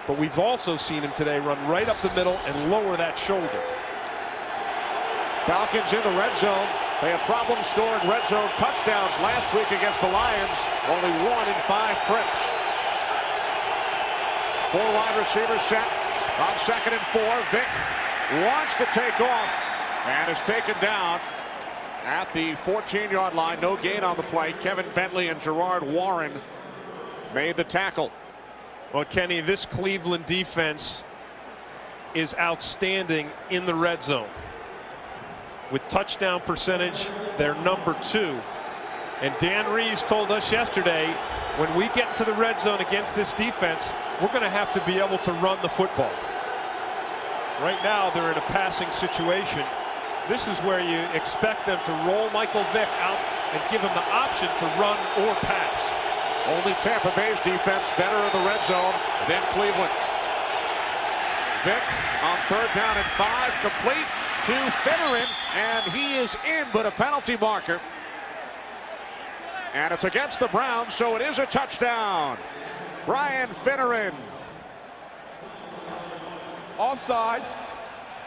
But we've also seen him today run right up the middle and lower that shoulder. Falcons in the red zone. They had problems scoring red zone touchdowns last week against the Lions. Only 1 in 5 trips. 4 wide receivers set on 2nd and 4. Vick wants to take off and is taken down at the 14-yard line. No gain on the play. Kevin Bentley and Gerard Warren made the tackle. Well, Kenny, this Cleveland defense is outstanding in the red zone. With touchdown percentage, they're number 2. And Dan Reeves told us yesterday, when we get to the red zone against this defense, we're going to have to be able to run the football. Right now, they're in a passing situation. This is where you expect them to roll Michael Vick out and give him the option to run or pass. Only Tampa Bay's defense better in the red zone than Cleveland. Vick on 3rd down and 5, complete to Finneran, and he is in, but a penalty marker. And it's against the Browns, so it is a touchdown. Brian Finneran. Offside.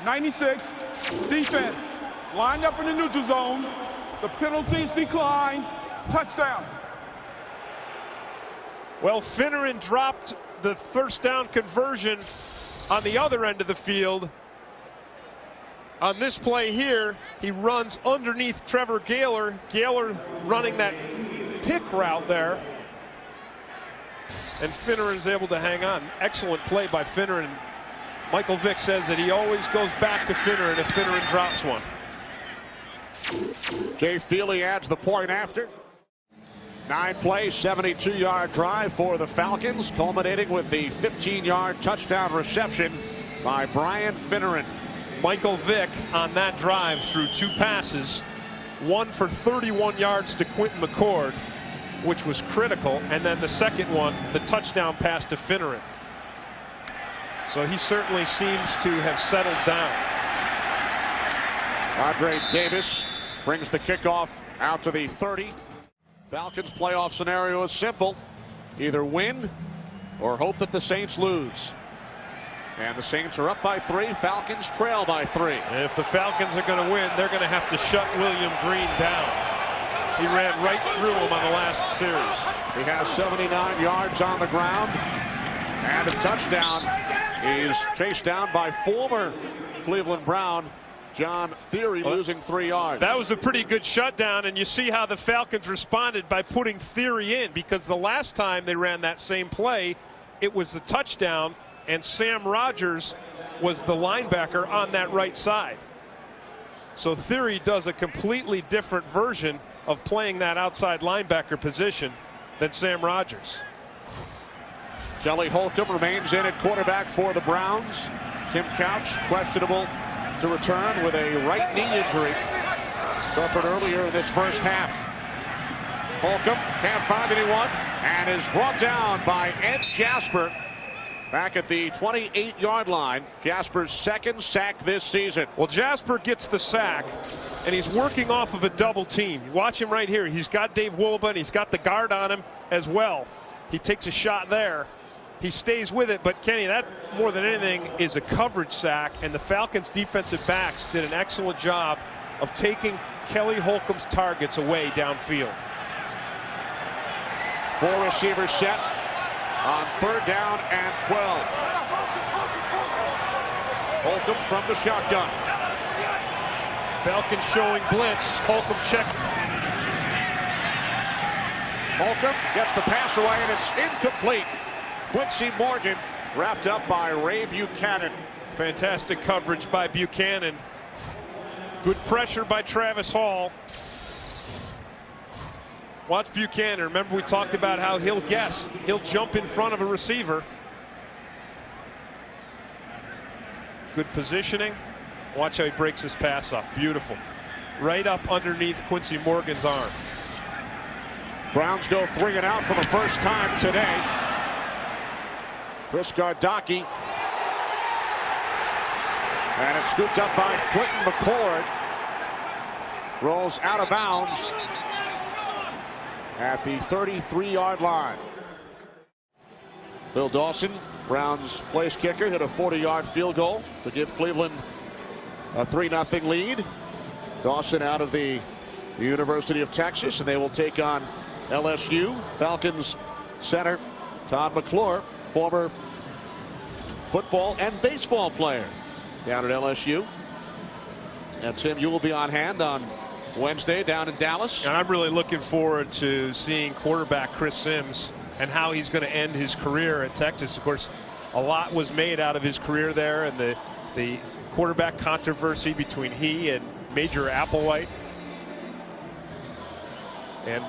96, defense. Lined up in the neutral zone. The penalties decline. Touchdown. Well, Finneran dropped the first down conversion on the other end of the field. On this play here, he runs underneath Trevor Gaylor. Gaylor running that pick route there. And Finneran is able to hang on. Excellent play by Finneran. Michael Vick says that he always goes back to Finneran if Finneran drops one. Jay Feely adds the point after. 9-play, 72-yard drive for the Falcons, culminating with the 15-yard touchdown reception by Brian Finneran. Michael Vick on that drive threw 2 passes, one for 31 yards to Quentin McCord, which was critical, and then the second one, the touchdown pass to Finneran. So he certainly seems to have settled down. Andre Davis brings the kickoff out to the 30. Falcons playoff scenario is simple. Either win or hope that the Saints lose. And the Saints are up by 3. Falcons trail by 3. And if the Falcons are going to win, they're going to have to shut William Green down. He ran right through him on the last series. He has 79 yards on the ground and a touchdown. He's chased down by former Cleveland Brown John Theory, losing 3 yards. That was a pretty good shutdown, and you see how the Falcons responded by putting Theory in, because the last time they ran that same play, it was the touchdown, and Sam Rogers was the linebacker on that right side. So Theory does a completely different version of playing that outside linebacker position than Sam Rogers. Kelly Holcomb remains in at quarterback for the Browns. Tim Couch questionable to return with a right knee injury suffered earlier in this first half. Holcomb can't find anyone and is brought down by Ed Jasper back at the 28-yard line. Jasper's second sack this season. Well, Jasper gets the sack, and he's working off of a double team. Watch him right here. He's got Dave Woolba, and he's got the guard on him as well. He takes a shot there. He stays with it, but Kenny, that more than anything is a coverage sack, and the Falcons defensive backs did an excellent job of taking Kelly Holcomb's targets away downfield. 4 receivers set on 3rd down and 12. Holcomb from the shotgun. Falcons showing blitz. Holcomb checked. Holcomb gets the pass away, and it's incomplete. Quincy Morgan wrapped up by Ray Buchanan. Fantastic coverage by Buchanan. Good pressure by Travis Hall. Watch Buchanan. Remember, we talked about how he'll guess. He'll jump in front of a receiver. Good positioning. Watch how he breaks his pass up. Beautiful. Right up underneath Quincy Morgan's arm. Browns go 3 and out for the first time today. Chris Gardocki. And it's scooped up by Quentin McCord. Rolls out of bounds at the 33-yard line. Phil Dawson, Browns place kicker, hit a 40-yard field goal to give Cleveland a 3-0 lead. Dawson out of the University of Texas, and they will take on LSU. Falcons center Todd McClure, former football and baseball player down at LSU. And Tim, you will be on hand on Wednesday down in Dallas. And I'm really looking forward to seeing quarterback Chris Sims and how he's going to end his career at Texas. Of course, a lot was made out of his career there, and the quarterback controversy between he and Major Applewhite. And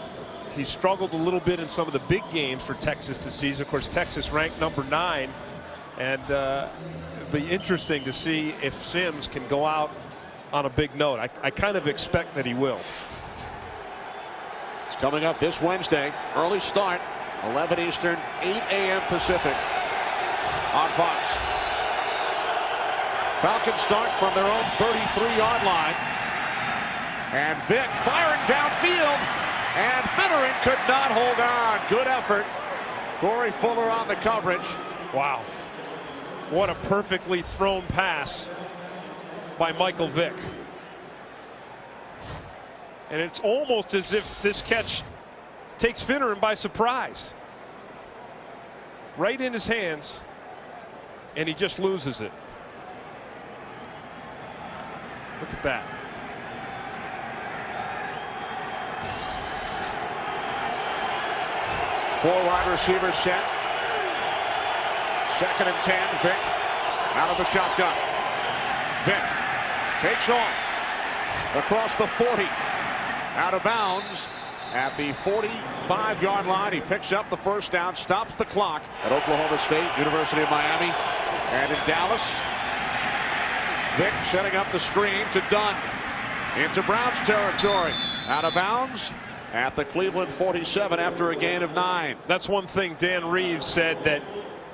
he struggled a little bit in some of the big games for Texas this season. Of course, Texas ranked number 9, and it'll be interesting to see if Sims can go out on a big note. I kind of expect that he will. It's coming up this Wednesday. Early start, 11 Eastern, 8 a.m. Pacific on Fox. Falcons start from their own 33-yard line. And Vick firing downfield. And Finneran could not hold on. Good effort. Corey Fuller on the coverage. Wow. What a perfectly thrown pass by Michael Vick. And it's almost as if this catch takes Finneran by surprise. Right in his hands, and he just loses it. Look at that. Four wide receivers set. 2nd and 10. Vick out of the shotgun. Vick takes off across the 40. Out of bounds at the 45-yard line. He picks up the first down, stops the clock at Oklahoma State, University of Miami, and in Dallas. Vick setting up the screen to Dunn into Browns territory. Out of bounds at the Cleveland 47 after a gain of 9. That's one thing Dan Reeves said that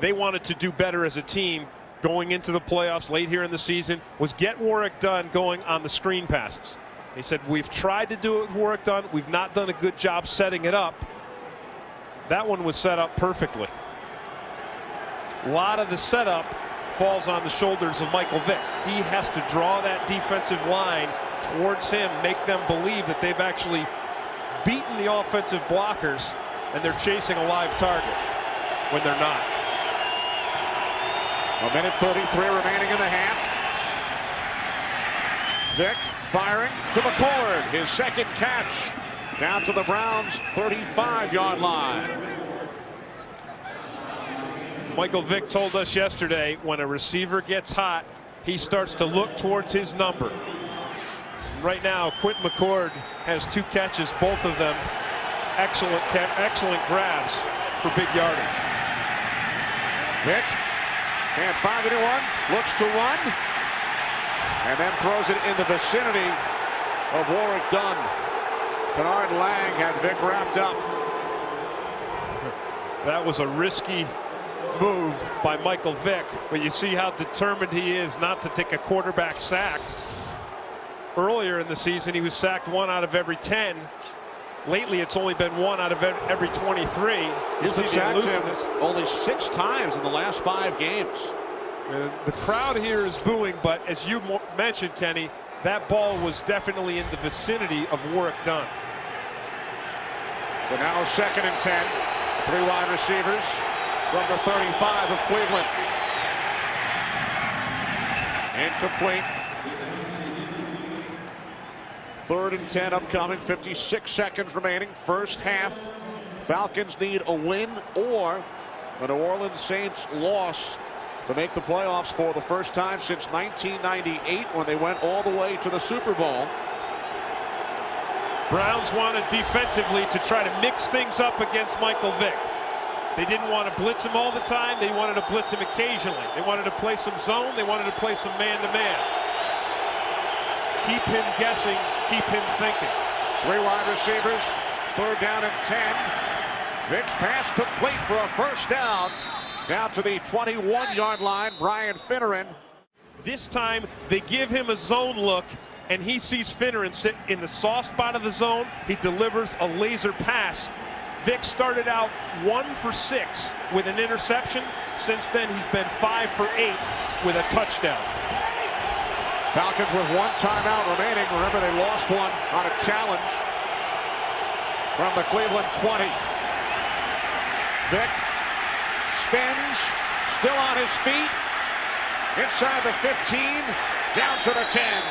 they wanted to do better as a team going into the playoffs late here in the season was get Warrick Dunn going on the screen passes. He said, we've tried to do it with Warrick Dunn. We've not done a good job setting it up. That one was set up perfectly. A lot of the setup falls on the shoulders of Michael Vick. He has to draw that defensive line towards him, make them believe that they've actually beaten the offensive blockers and they're chasing a live target when they're not. 1:33 remaining in the half. Vick firing to McCord. His second catch down to the Browns 35-yard line. Michael Vick told us yesterday when a receiver gets hot, he starts to look towards his number. Right now, Quentin McCord has 2 catches, both of them excellent grabs for big yardage. Vick can't find anyone, looks to run, and then throws it in the vicinity of Warrick Dunn. Bernard Lang had Vick wrapped up. That was a risky move by Michael Vick, but you see how determined he is not to take a quarterback sack. Earlier in the season, he was sacked 1 out of every 10. Lately, it's only been 1 out of every 23. He's been sacked only 6 times in the last 5 games. The crowd here is booing, but as you mentioned, Kenny, that ball was definitely in the vicinity of Warrick Dunn. So now 2nd and 10. 3 wide receivers from the 35 of Cleveland. Incomplete. 3rd and 10 upcoming. 56 seconds remaining. First half. Falcons need a win or the New Orleans Saints loss to make the playoffs for the first time since 1998 when they went all the way to the Super Bowl. Browns wanted defensively to try to mix things up against Michael Vick. They didn't want to blitz him all the time. They wanted to blitz him occasionally. They wanted to play some zone. They wanted to play some man-to-man. Keep him guessing. Keep him thinking. 3 wide receivers. 3rd down and 10. Vick's pass complete for a first down. Down to the 21-yard line. Brian Finneran. This time they give him a zone look, and he sees Finneran sit in the soft spot of the zone. He delivers a laser pass. Vick started out 1 for 6 with an interception. Since then, he's been 5 for 8 with a touchdown. Falcons with 1 timeout remaining. Remember, they lost one on a challenge from the Cleveland 20. Vick spins, still on his feet, inside the 15, down to the 10.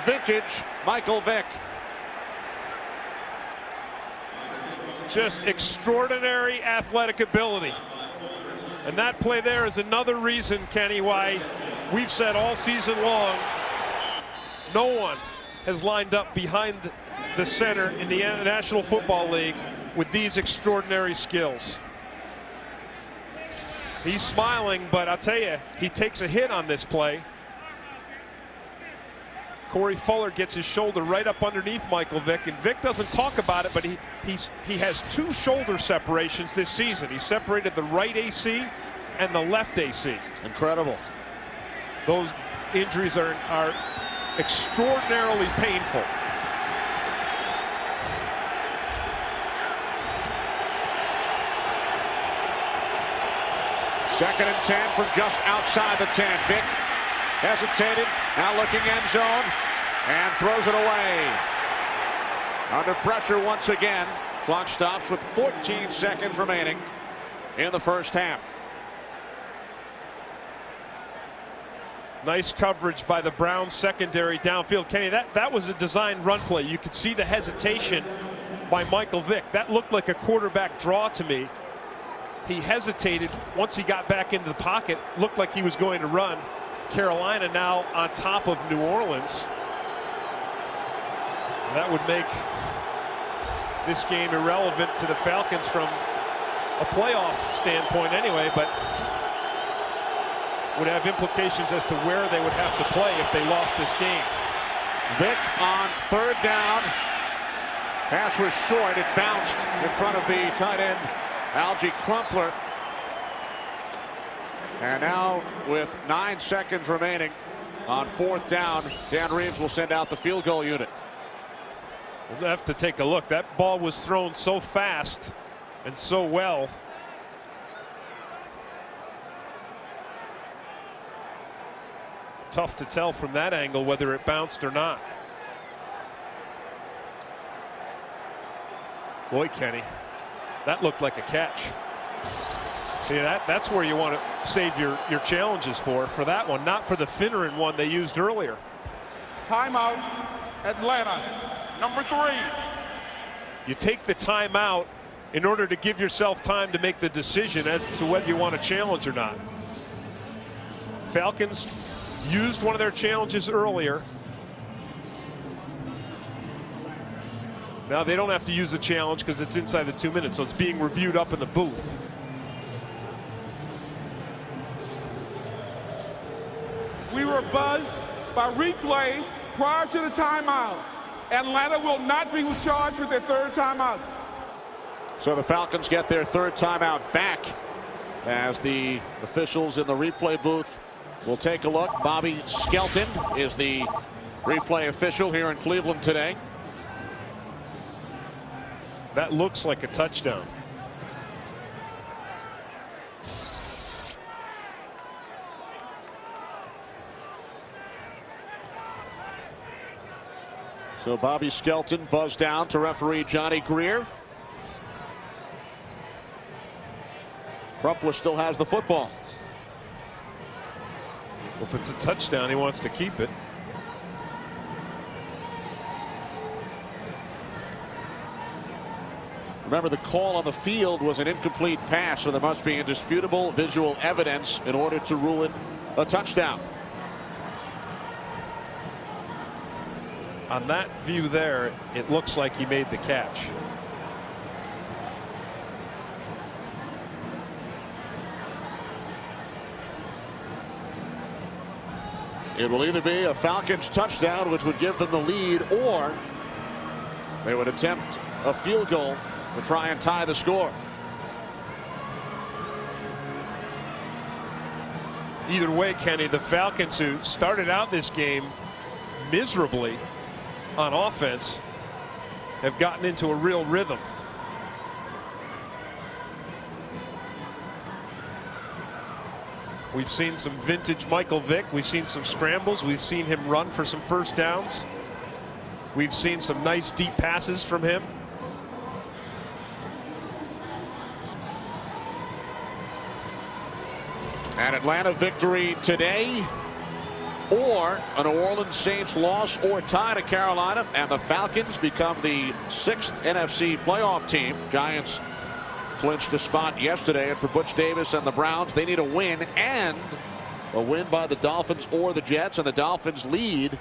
Vintage Michael Vick. Just extraordinary athletic ability. And that play there is another reason, Kenny, why we've said all season long no one has lined up behind the center in the National Football League with these extraordinary skills. He's smiling, but I'll tell you, he takes a hit on this play. Corey Fuller gets his shoulder right up underneath Michael Vick, and Vick doesn't talk about it, but he has 2 shoulder separations this season. He separated the right AC and the left AC. Incredible. Those injuries are extraordinarily painful. Second and 10 from just outside the 10. Vick hesitated, Now looking end zone and throws it away. Under pressure once again. Clock stops with 14 seconds remaining in the first half. Nice coverage by the Browns secondary downfield. Kenny, that was a designed run play. You could see the hesitation by Michael Vick. That looked like a quarterback draw to me. He hesitated once he got back into the pocket. Looked like he was going to run. Carolina now on top of New Orleans. That would make this game irrelevant to the Falcons from a playoff standpoint anyway, but would have implications as to where they would have to play if they lost this game. Vick on third down. Pass was short. It bounced in front of the tight end, Algie Crumpler. And now with 9 seconds remaining on fourth down, Dan Reeves will send out the field goal unit. We'll have to take a look. That ball was thrown so fast and so well. Tough to tell from that angle whether it bounced or not. Boy, Kenny, that looked like a catch. See, that's where you want to save your challenges for that one, not for the Finneran one they used earlier. Timeout, Atlanta, number 3. You take the timeout in order to give yourself time to make the decision as to whether you want to challenge or not. Falcons used one of their challenges earlier. Now they don't have to use the challenge because it's inside the 2 minutes, so it's being reviewed up in the booth. We were buzzed by replay prior to the timeout. Atlanta will not be charged with their third timeout. So the Falcons get their third timeout back as the officials in the replay booth will take a look. Bobby Skelton is the replay official here in Cleveland today. That looks like a touchdown. So Bobby Skelton buzzed down to referee Johnny Greer. Crumpler still has the football. Well, if it's a touchdown, he wants to keep it. Remember, the call on the field was an incomplete pass, so there must be indisputable visual evidence in order to rule it a touchdown. On that view there, it looks like he made the catch. It will either be a Falcons touchdown, which would give them the lead, or they would attempt a field goal to try and tie the score. Either way, Kenny, the Falcons, who started out this game miserably on offense, have gotten into a real rhythm. We've seen some vintage Michael Vick. We've seen some scrambles. We've seen him run for some first downs. We've seen some nice deep passes from him. An Atlanta victory today, or a New Orleans Saints loss or tie to Carolina, and the Falcons become the 6th NFC playoff team. Giants clinched a spot yesterday, and for Butch Davis and the Browns, they need a win and a win by the Dolphins or the Jets, and the Dolphins lead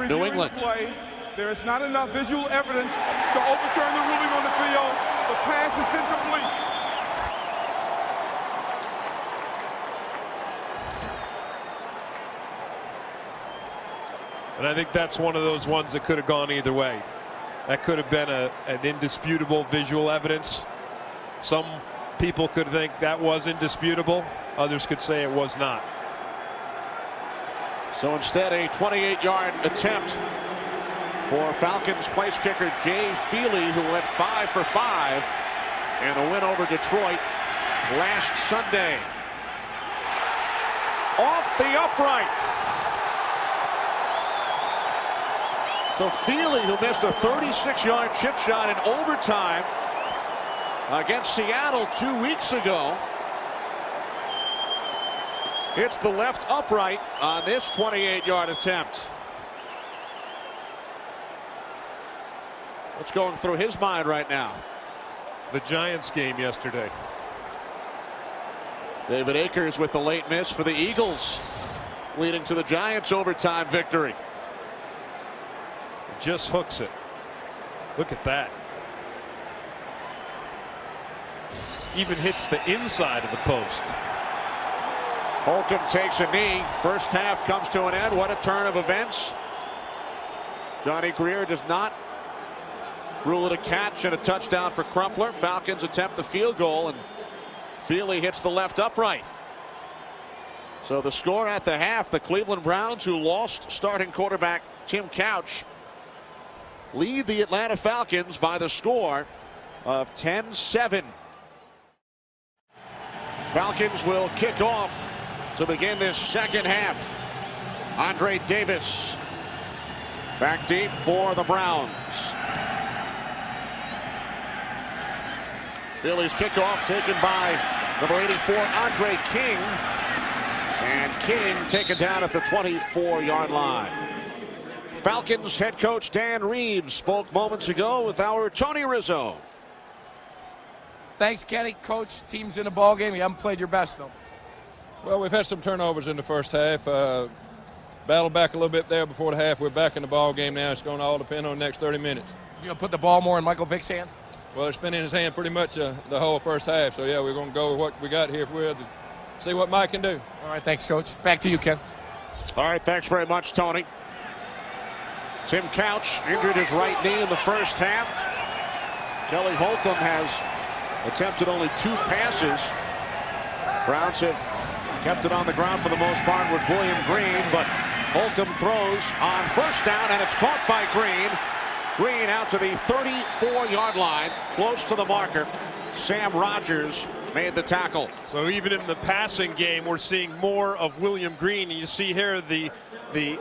New England. Play, there is not enough visual evidence to overturn the ruling on the field. The pass is incomplete. And I think that's one of those ones that could have gone either way. That could have been an indisputable visual evidence. Some people could think that was indisputable. Others could say it was not. So instead, a 28-yard attempt for Falcons place kicker Jay Feely, who went 5 for 5 in the win over Detroit last Sunday. Off the upright. So Feely, who missed a 36-yard chip shot in overtime against Seattle 2 weeks ago, hits the left upright on this 28-yard attempt. What's going through his mind right now? The Giants game yesterday. David Akers with the late miss for the Eagles, leading to the Giants' overtime victory. Just hooks it. Look at that. Even hits the inside of the post. Holcomb takes a knee. First half comes to an end. What a turn of events. Johnny Greer does not rule it a catch and a touchdown for Crumpler. Falcons attempt the field goal, and Feely hits the left upright. So the score at the half, the Cleveland Browns, who lost starting quarterback Tim Couch, lead the Atlanta Falcons by the score of 10-7. Falcons will kick off to begin this second half. Andre Davis back deep for the Browns. Phillies kickoff taken by number 84 Andre King, and King taken down at the 24-yard line. Falcons head coach Dan Reeves spoke moments ago with our Tony Rizzo. Thanks, Kenny. Coach, team's in the ball game. You haven't played your best, though. Well, we've had some turnovers in the first half. Battled back a little bit there before the half. We're back in the ball game now. It's going to all depend on the next 30 minutes. You going to put the ball more in Michael Vick's hands? Well, it's been in his hand pretty much the whole first half. So, yeah, we're going to go with what we got here to see what Mike can do. All right, thanks, Coach. Back to you, Ken. All right, thanks very much, Tony. Tim Couch injured his right knee in the first half. Kelly Holcomb has attempted only 2 passes. Browns have kept it on the ground for the most part with William Green, but Holcomb throws on first down, and it's caught by Green. Green out to the 34-yard line, close to the marker. Sam Rogers made the tackle. So even in the passing game, we're seeing more of William Green. You see here the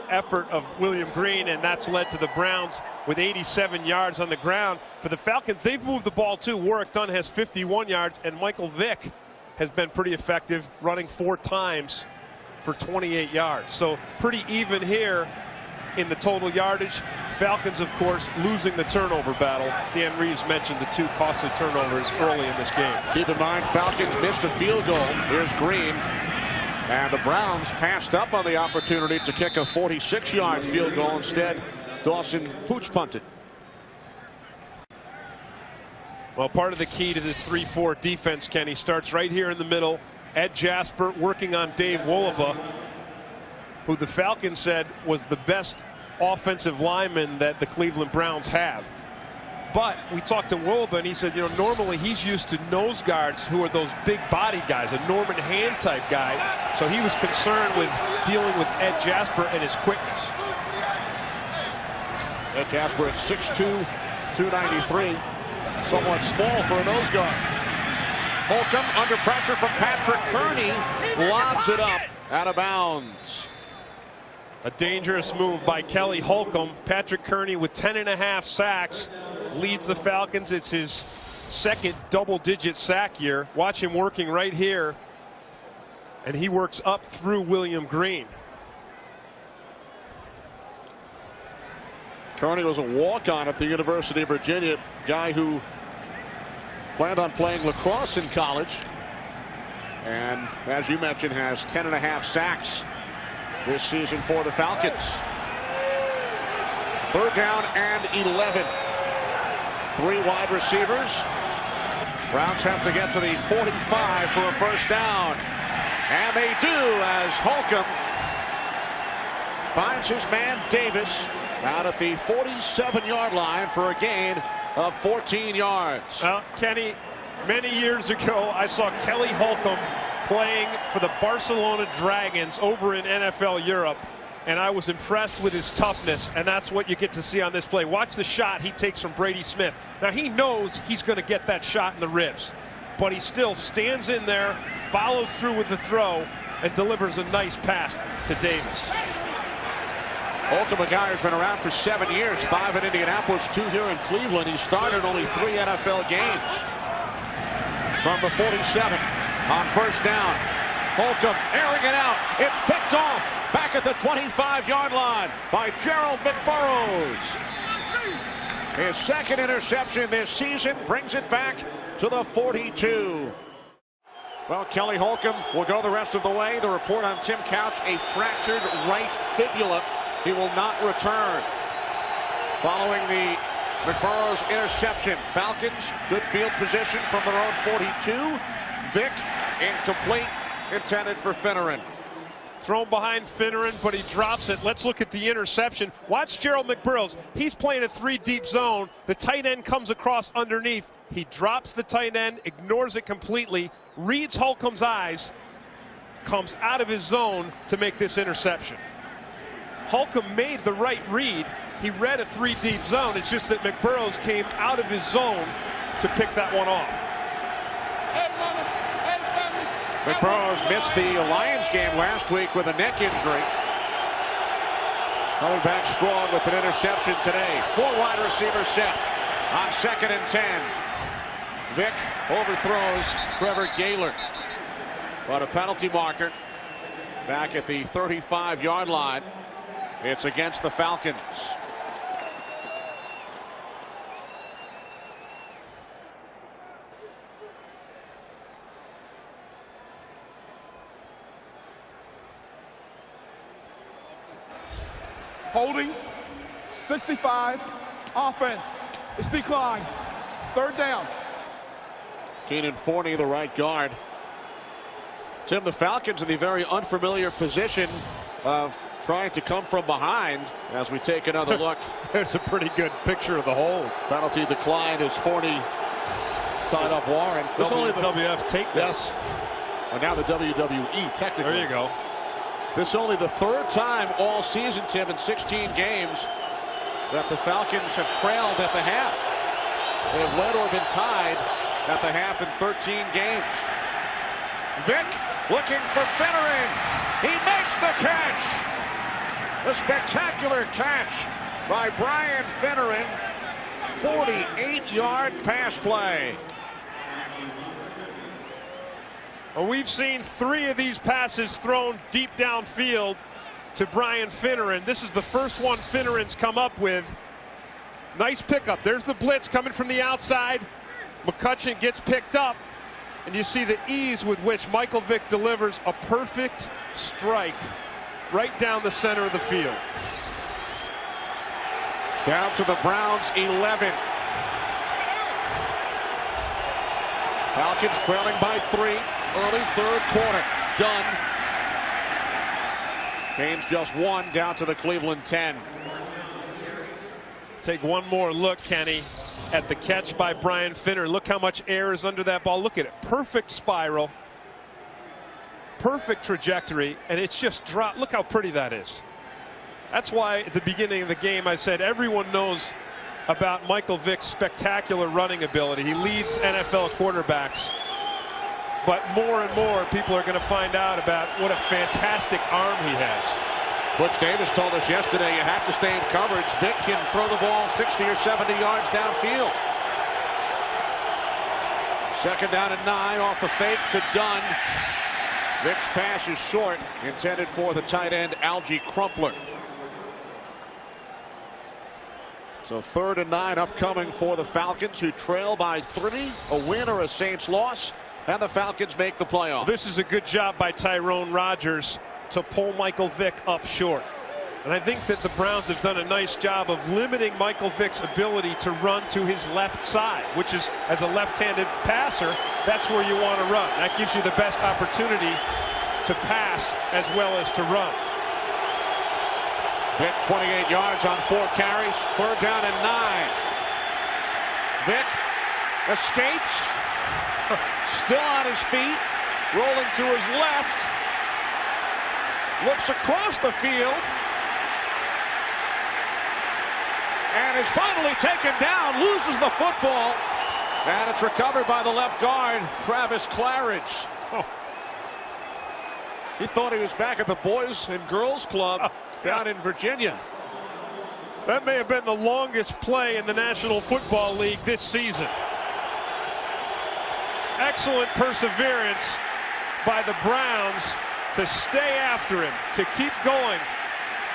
effort of William Green, and that's led to the Browns with 87 yards on the ground. For the Falcons, they've moved the ball too. Warwick Dunn has 51 yards, and Michael Vick has been pretty effective, running 4 times for 28 yards. So pretty even here in the total yardage. Falcons, of course, losing the turnover battle. Dan Reeves mentioned the 2 costly turnovers early in this game. Keep in mind, Falcons missed a field goal. Here's Green. And the Browns passed up on the opportunity to kick a 46-yard field goal. Instead, Dawson Pooch punted. Well, part of the key to this 3-4 defense, Kenny, starts right here in the middle. Ed Jasper working on Dave Wolaba, who the Falcons said was the best offensive lineman that the Cleveland Browns have. But we talked to Wolaba, and he said, normally he's used to nose guards who are those big body guys, a Norman Hand type guy. So he was concerned with dealing with Ed Jasper and his quickness. Ed Jasper at 6'2", 293. Somewhat small for a nose guard. Holcomb under pressure from Patrick Kearney, lobs it up out of bounds. A dangerous move by Kelly Holcomb. Patrick Kearney with 10.5 sacks leads the Falcons. It's his second double-digit sack year. Watch him working right here, and he works up through William Green. Kearney was a walk-on at the University of Virginia, guy who planned on playing lacrosse in college, and as you mentioned, has 10.5 sacks this season for the Falcons. 3rd down and 11. 3 wide receivers. Browns have to get to the 45 for a first down, and they do as Holcomb finds his man Davis out at the 47-yard line for a gain of 14 yards. Well, Kenny, many years ago, I saw Kelly Holcomb playing for the Barcelona Dragons over in NFL Europe, and I was impressed with his toughness, and that's what you get to see on this play. Watch the shot he takes from Brady Smith. Now, he knows he's going to get that shot in the ribs, but he still stands in there, follows through with the throw, and delivers a nice pass to Davis. Holcomb, a guy who's been around for 7 years, 5 in Indianapolis, 2 here in Cleveland. He started only 3 NFL games. From the 47 on first down. Holcomb airing it out. It's picked off back at the 25-yard line by Gerald McBurrows. His second interception this season brings it back to the 42. Well, Kelly Holcomb will go the rest of the way. The report on Tim Couch, a fractured right fibula. He will not return. Following the McBurrows interception, Falcons, good field position from their own 42. Vick, incomplete, intended for Finneran. Thrown behind Finneran, but he drops it. Let's look at the interception. Watch Gerald McBurrows. He's playing a 3-deep zone. The tight end comes across underneath. He drops the tight end, ignores it completely, reads Holcomb's eyes, comes out of his zone to make this interception. Holcomb made the right read. He read a 3-deep zone. It's just that McBurrows came out of his zone to pick that one off. McBurrows missed the Lions game last week with a neck injury. Coming back strong with an interception today. 4 wide receiver set on 2nd and 10. Vick overthrows Trevor Gaylor. But a penalty marker back at the 35-yard line. It's against the Falcons. Holding, 65, offense. It's declined. 3rd down. Keenan Forney, the right guard. Tim, the Falcons in the very unfamiliar position of trying to come from behind as we take another look. There's a pretty good picture of the hold. Penalty declined as Forney tied up Warren. This only the WWF take this. Yes. And now the WWE technically. There you go. This is only the 3rd time all season, Tim, in 16 games that the Falcons have trailed at the half. They have led or been tied at the half in 13 games. Vick looking for Finneran. He makes the catch. A spectacular catch by Brian Finneran. 48-yard pass play. Well, we've seen 3 of these passes thrown deep downfield to Brian Finneran. This is the first one Finneran's come up with. Nice pickup. There's the blitz coming from the outside. McCutcheon gets picked up. And you see the ease with which Michael Vick delivers a perfect strike right down the center of the field. Down to the Browns 11. Falcons trailing by 3. Early 3rd quarter. Done. Game's just 1 down to the Cleveland 10. Take one more look, Kenny, at the catch by Brian Finneran. Look how much air is under that ball. Look at it. Perfect spiral. Perfect trajectory. And it's just dropped. Look how pretty that is. That's why at the beginning of the game I said everyone knows about Michael Vick's spectacular running ability. He leads NFL quarterbacks. But more and more people are going to find out about what a fantastic arm he has. Butch Davis told us yesterday you have to stay in coverage. Vick can throw the ball 60 or 70 yards downfield. 2nd down and 9 off the fake to Dunn. Vick's pass is short, intended for the tight end Algie Crumpler. So 3rd and 9 upcoming for the Falcons, who trail by 3. A win or a Saints loss, and the Falcons make the playoff. This is a good job by Tyrone Rogers to pull Michael Vick up short. And I think that the Browns have done a nice job of limiting Michael Vick's ability to run to his left side, which is, as a left-handed passer, that's where you want to run. That gives you the best opportunity to pass as well as to run. Vick 28 yards on 4 carries. 3rd down and 9. Vick escapes. Still on his feet. Rolling to his left. Looks across the field. And is finally taken down. Loses the football. And it's recovered by the left guard, Travis Claridge. Oh. He thought he was back at the Boys and Girls Club down in Virginia. That may have been the longest play in the National Football League this season. Excellent perseverance by the Browns to stay after him, to keep going,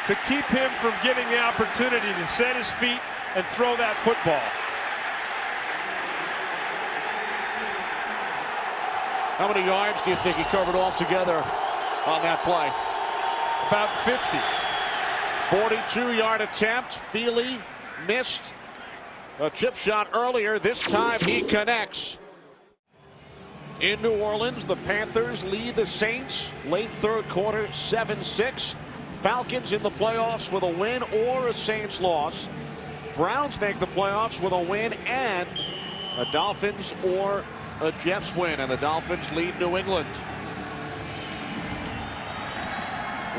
to keep him from getting the opportunity to set his feet and throw that football. How many yards do you think he covered altogether on that play? About 50. 42-yard attempt. Feely missed a chip shot earlier. This time he connects. In New Orleans, the Panthers lead the Saints late third quarter 7-6. Falcons in the playoffs with a win or a Saints loss. Browns make the playoffs with a win and a Dolphins or a Jets win, and the Dolphins lead New England.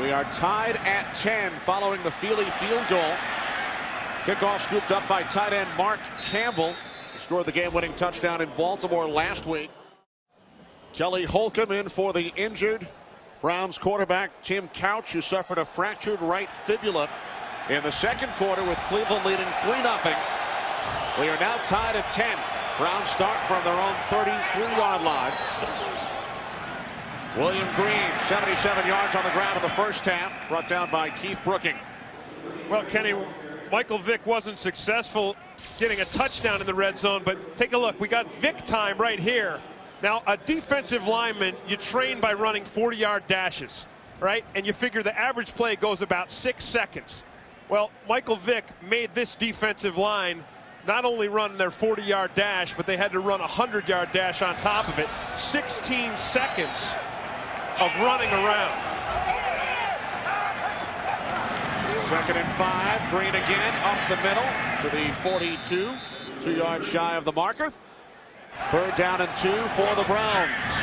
We are tied at 10 following the Feely field goal. Kickoff scooped up by tight end Mark Campbell, who scored the game-winning touchdown in Baltimore last week. Kelly Holcomb in for the injured Browns quarterback Tim Couch, who suffered a fractured right fibula in the second quarter, with Cleveland leading 3-0. We are now tied at 10. Browns start from their own 33-yard line. William Green, 77 yards on the ground in the first half, brought down by Keith Brooking. Well, Kenny, Michael Vick wasn't successful getting a touchdown in the red zone, but take a look. We got Vick time right here. Now, a defensive lineman, you train by running 40-yard dashes, right? And you figure the average play goes about 6 seconds. Well, Michael Vick made this defensive line not only run their 40-yard dash, but they had to run a 100-yard dash on top of it. 16 seconds of running around. 2nd and 5. Green again up the middle to the 42. 2 yards shy of the marker. 3rd down and 2 for the Browns.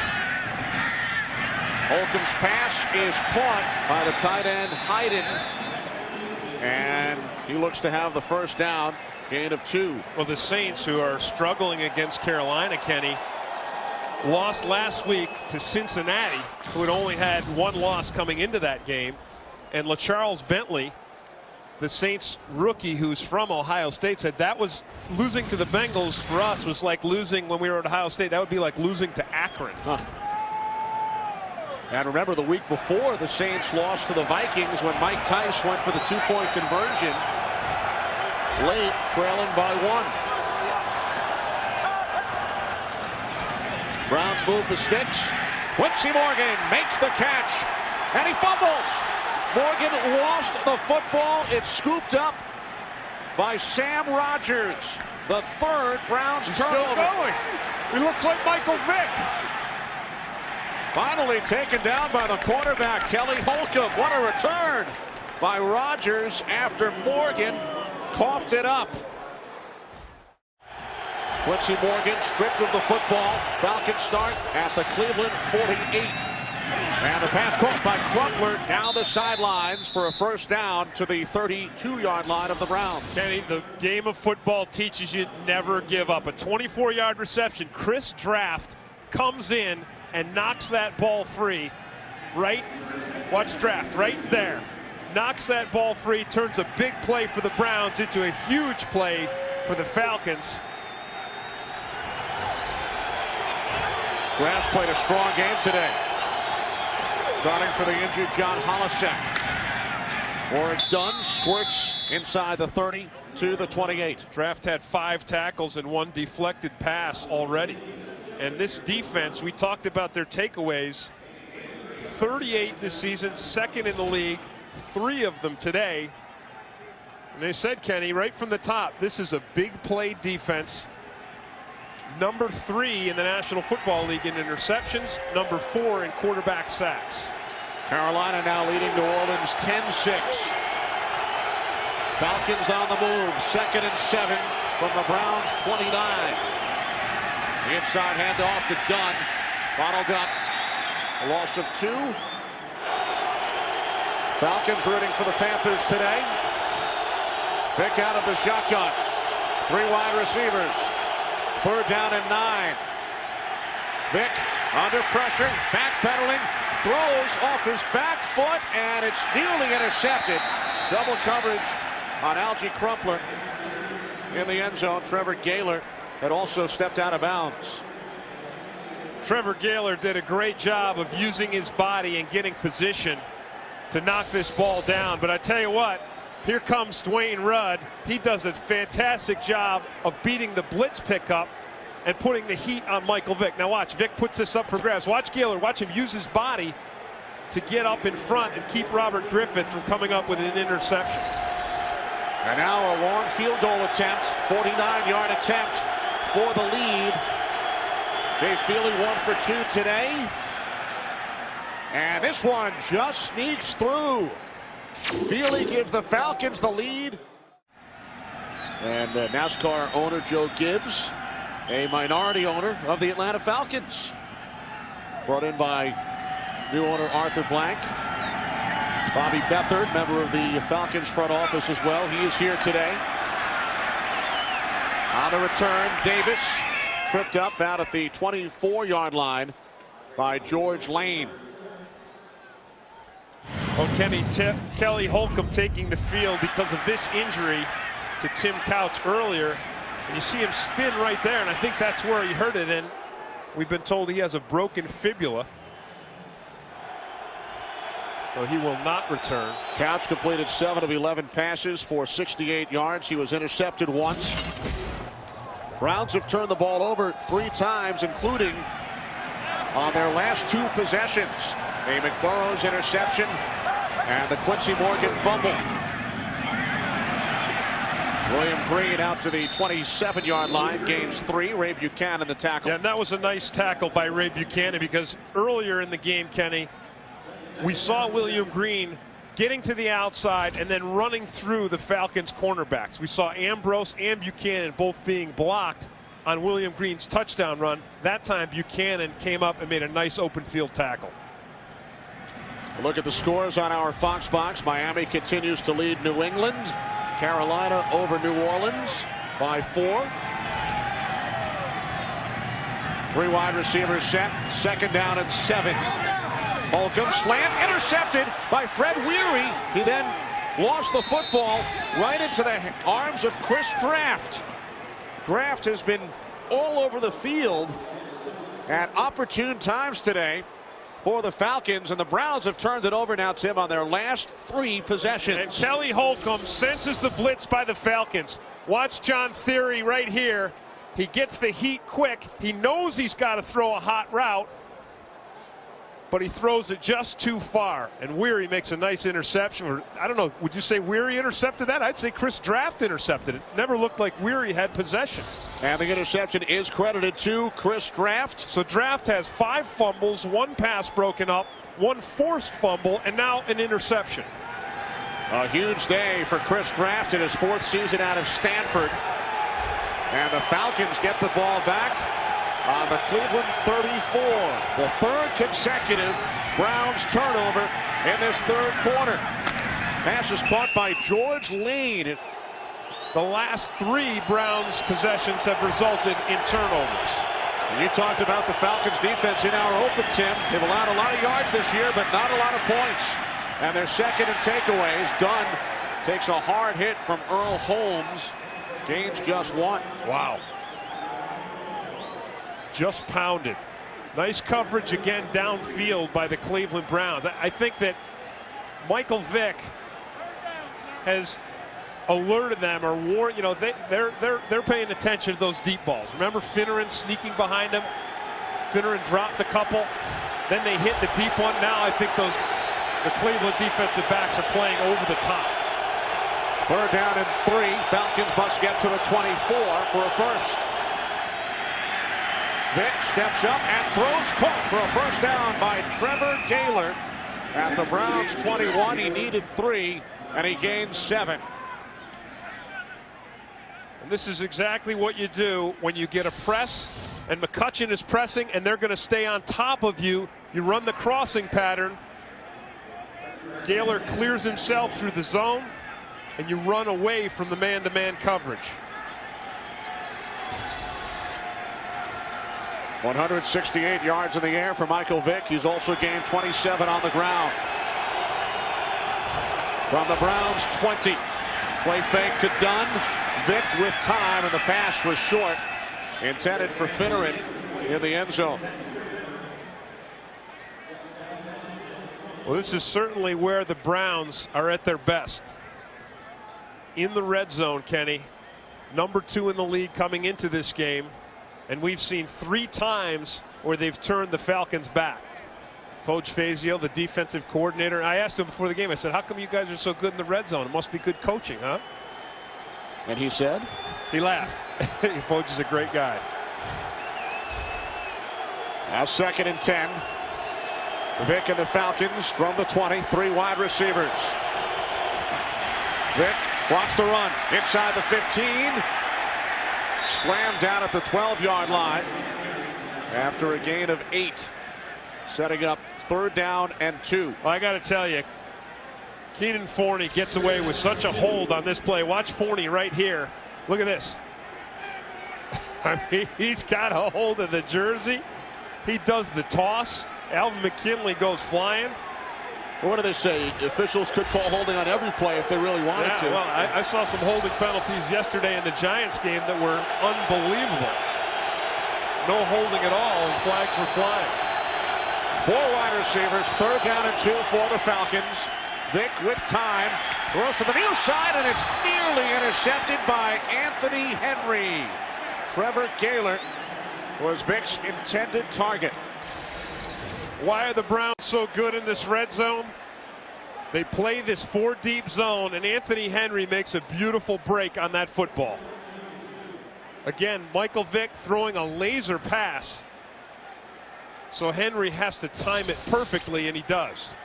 Holcomb's pass is caught by the tight end Hayden, and he looks to have the first down. Gain of 2. Well, the Saints, who are struggling against Carolina, Kenny, lost last week to Cincinnati, who had only had 1 loss coming into that game. And LaCharles Bentley, the Saints rookie who's from Ohio State, said that was losing to the Bengals for us was like losing when we were at Ohio State. That would be like losing to Akron. And remember, the week before, the Saints lost to the Vikings when Mike Tice went for the 2-point conversion late, trailing by 1. Browns move the sticks. Quincy Morgan makes the catch, and he fumbles. Morgan lost the football. It's scooped up by Sam Rogers. The 3rd Browns turnover. Still going. He looks like Michael Vick. Finally taken down by the quarterback, Kelly Holcomb. What a return by Rogers after Morgan coughed it up. Quincy Morgan stripped of the football. Falcons start at the Cleveland 48. And the pass caught by Crumpler down the sidelines for a first down to the 32-yard line of the Browns. Kenny, the game of football teaches you never give up. A 24-yard reception. Chris Draft comes in and knocks that ball free. Right? Watch Draft right there. Knocks that ball free, turns a big play for the Browns into a huge play for the Falcons. Draft played a strong game today. Starting for the injured John Holisek. Warwick Dunn squirts inside the 30 to the 28. Draft had 5 tackles and 1 deflected pass already. And this defense, we talked about their takeaways. 38 this season, 2nd in the league. 3 of them today. And they said, Kenny, right from the top, this is a big play defense. Number 3 in the National Football League in interceptions, number 4 in quarterback sacks. Carolina now leading New Orleans 10-6. Falcons on the move, 2nd and 7 from the Browns 29. The inside handoff to Dunn, bottled up. A loss of 2. Falcons rooting for the Panthers today. Pick out of the shotgun. 3 wide receivers. 3rd down and 9. Vick under pressure, backpedaling, throws off his back foot, and it's nearly intercepted. Double coverage on Algie Crumpler in the end zone. Trevor Gaylor had also stepped out of bounds. Trevor Gaylor did a great job of using his body and getting position to knock this ball down. But I tell you what, here comes Dwayne Rudd. He does a fantastic job of beating the blitz pickup and putting the heat on Michael Vick. Now watch, Vick puts this up for grabs. Watch Gaylor, watch him use his body to get up in front and keep Robert Griffith from coming up with an interception. And now a long field goal attempt, 49-yard attempt for the lead. Jay Feely 1 for 2 today. And this one just sneaks through. Feely gives the Falcons the lead. And NASCAR owner Joe Gibbs, a minority owner of the Atlanta Falcons. Brought in by new owner Arthur Blank. Bobby Beathard, member of the Falcons front office as well. He is here today. On the return, Davis tripped up out at the 24-yard line by George Lane. Well, Kelly Holcomb taking the field because of this injury to Tim Couch earlier. And you see him spin right there, and I think that's where he hurt it. And we've been told he has a broken fibula, so he will not return. Couch completed 7 of 11 passes for 68 yards. He was intercepted once. Browns have turned the ball over 3 times, including on their last 2 possessions. A McBurrows interception and the Quincy Morgan fumble. William Green out to the 27-yard line, gains 3. Ray Buchanan the tackle. Yeah, and that was a nice tackle by Ray Buchanan, because earlier in the game, Kenny, we saw William Green getting to the outside and then running through the Falcons cornerbacks. We saw Ambrose and Buchanan both being blocked on William Green's touchdown run. That time Buchanan came up and made a nice open field tackle. A look at the scores on our Fox box. Miami continues to lead New England. Carolina over New Orleans by 4. 3 wide receivers set. 2nd down and 7. Holcomb slant intercepted by Fred Weary. He then lost the football right into the arms of Chris Draft. Draft has been all over the field at opportune times today for the Falcons, and the Browns have turned it over now, Tim, on their last 3 possessions. And Kelly Holcomb senses the blitz by the Falcons. Watch John Theory right here. He gets the heat quick. He knows he's got to throw a hot route, but he throws it just too far. And Weary makes a nice interception. Or, I don't know, would you say Weary intercepted that? I'd say Chris Draft intercepted it. Never looked like Weary had possession. And the interception is credited to Chris Draft. So Draft has 5 fumbles, 1 pass broken up, 1 forced fumble, and now an interception. A huge day for Chris Draft in his 4th season out of Stanford. And the Falcons get the ball back on the Cleveland 34. The 3rd consecutive Browns turnover in this 3rd quarter. Pass is caught by George Lane. The last 3 Browns possessions have resulted in turnovers. And you talked about the Falcons defense in our open, Tim. They've allowed a lot of yards this year, but not a lot of points. And their 2nd and takeaways. Dunn takes a hard hit from Earl Holmes. Gains just 1. Wow. Just pounded. Nice coverage again downfield by the Cleveland Browns. I think that Michael Vick has alerted them or warned, you know, they're paying attention to those deep balls. Remember Finneran sneaking behind him? Finneran dropped a couple. Then they hit the deep one. Now I think the Cleveland defensive backs are playing over the top. 3rd down and 3. Falcons must get to the 24 for a first. Vick steps up and throws, caught for a first down by Trevor Gaylor at the Browns 21. He needed 3 and he gained 7. And this is exactly what you do when you get a press and McCutcheon is pressing and they're going to stay on top of you. You run the crossing pattern. Gaylor clears himself through the zone and you run away from the man-to-man coverage. 168 yards in the air for Michael Vick. He's also gained 27 on the ground. From the Browns 20. Play fake to Dunn. Vick with time, and the pass was short. Intended for Finneran in the end zone. Well, this is certainly where the Browns are at their best. In the red zone, Kenny. Number 2 in the league coming into this game. And we've seen 3 times where they've turned the Falcons back. Foch Fazio, the defensive coordinator. I asked him before the game, I said, how come you guys are so good in the red zone? It must be good coaching, huh? And he said? He laughed. Foch is a great guy. Now 2nd and 10. Vick and the Falcons from the 20. 3 wide receivers. Vick wants to run inside the 15. Slammed down at the 12-yard line after a gain of 8. Setting up 3rd down and 2. Well, I got to tell you, Keenan Forney gets away with such a hold on this play. Watch Forney right here. Look at this. I mean, he's got a hold of the jersey. He does the toss. Alvin McKinley goes flying. What do they say? Officials could call holding on every play if they really wanted to. Well, I saw some holding penalties yesterday in the Giants game that were unbelievable. No holding at all, and flags were flying. 4 wide receivers, 3rd down and 2 for the Falcons. Vick with time, throws to the near side, and it's nearly intercepted by Anthony Henry. Trevor Gaylor was Vick's intended target. Why are the Browns so good in this red zone? They play this 4-deep zone, and Anthony Henry makes a beautiful break on that football. Again, Michael Vick throwing a laser pass. So Henry has to time it perfectly, and he does.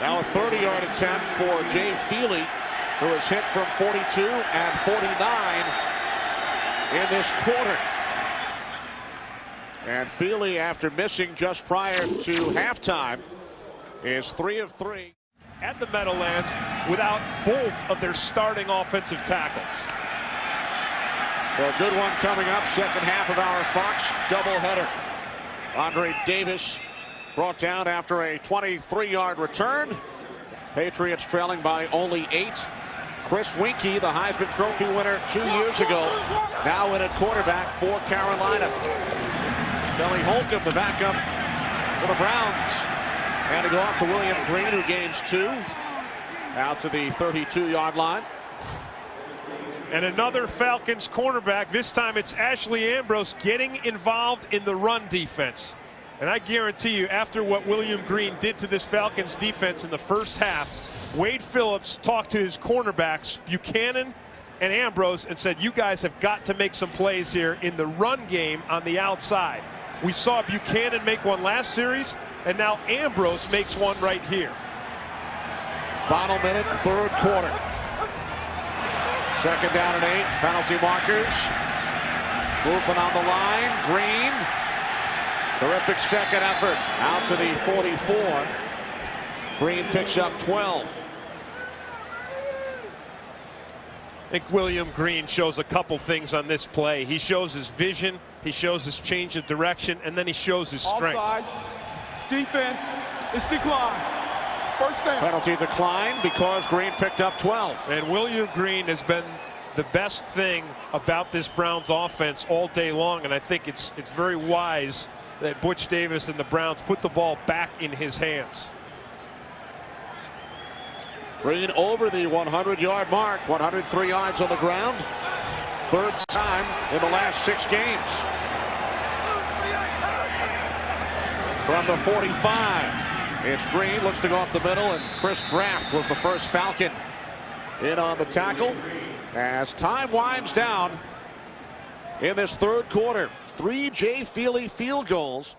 Now a 30-yard attempt for Jay Feely, who was hit from 42 and 49 in this quarter. And Feely, after missing just prior to halftime, is 3 of 3 at the Meadowlands without both of their starting offensive tackles. So a good one coming up, second half of our Fox doubleheader. Andre Davis brought down after a 23-yard return. Patriots trailing by only 8. Chris Winkie, the Heisman Trophy winner 2 years ago, now in at quarterback for Carolina. Kelly Holcomb, the backup for the Browns. Handing off to William Green, who gains 2. Out to the 32-yard line. And another Falcons cornerback. This time it's Ashley Ambrose getting involved in the run defense. And I guarantee you, after what William Green did to this Falcons defense in the first half, Wade Phillips talked to his cornerbacks, Buchanan and Ambrose, and said, you guys have got to make some plays here in the run game on the outside. We saw Buchanan make one last series, and now Ambrose makes one right here. Final minute, 3rd quarter. 2nd down and 8. Penalty markers. Movement on the line. Green. Terrific second effort. Out to the 44. Green picks up 12. I think William Green shows a couple things on this play. He shows his vision, he shows his change of direction, and then he shows his strength. Offside. Defense is declined. First down. Penalty decline because Green picked up 12. And William Green has been the best thing about this Browns offense all day long, and I think it's very wise that Butch Davis and the Browns put the ball back in his hands. Green over the 100-yard mark, 103 yards on the ground. 3rd time in the last 6 games. From the 45. It's Green, looks to go up the middle, and Chris Draft was the first Falcon in on the tackle. As time winds down in this 3rd quarter, 3 Jay Feely field goals.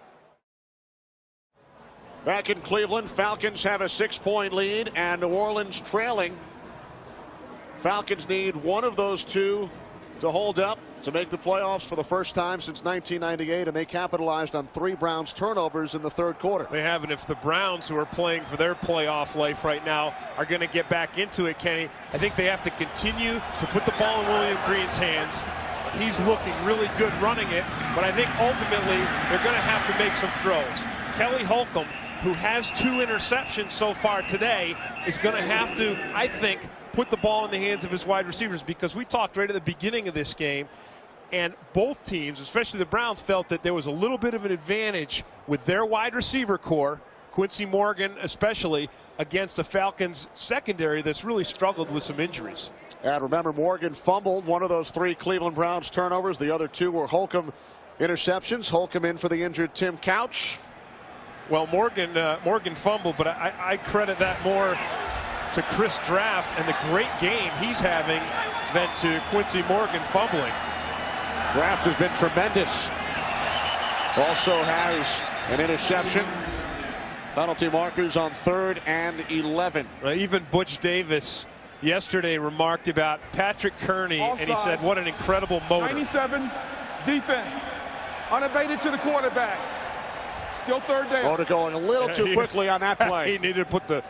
Back in Cleveland, Falcons have a 6-point lead, and New Orleans trailing. Falcons need one of those 2 to hold up to make the playoffs for the first time since 1998, and they capitalized on 3 Browns turnovers in the 3rd quarter. They have, and if the Browns, who are playing for their playoff life right now, are going to get back into it, Kenny, I think they have to continue to put the ball in William Green's hands. He's looking really good running it, but I think ultimately they're going to have to make some throws. Kelly Holcomb who has 2 interceptions so far today, is going to have to, I think, put the ball in the hands of his wide receivers, because we talked right at the beginning of this game, and both teams, especially the Browns, felt that there was a little bit of an advantage with their wide receiver core, Quincy Morgan especially, against the Falcons secondary that's really struggled with some injuries. And remember, Morgan fumbled one of those 3 Cleveland Browns turnovers. The other 2 were Holcomb interceptions. Holcomb in for the injured Tim Couch. Well, Morgan fumbled, but I credit that more to Chris Draft and the great game he's having than to Quincy Morgan fumbling. Draft has been tremendous. Also has an interception. Penalty markers on 3rd and 11. Even Butch Davis yesterday remarked about Patrick Kearney, and he said what an incredible motor. 97 defense. Unabated to the quarterback. Still 3rd down. Motor going a little too quickly on that play. He needed to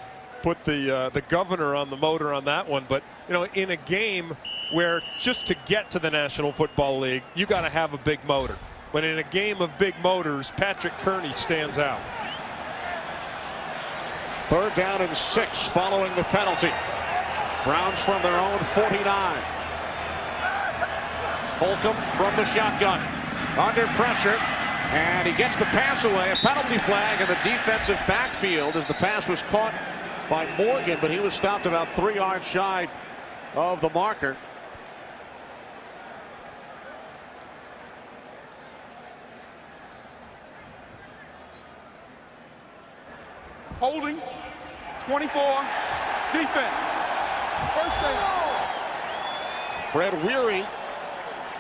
put the governor on the motor on that one. But, you know, in a game where just to get to the National Football League, you got to have a big motor. But in a game of big motors, Patrick Kearney stands out. 3rd down and 6 following the penalty. Browns from their own 49. Holcomb from the shotgun. Under pressure. And he gets the pass away. A penalty flag in the defensive backfield as the pass was caught by Morgan, but he was stopped about 3 yards shy of the marker. Holding. 24. Defense. 1st down. Fred Weary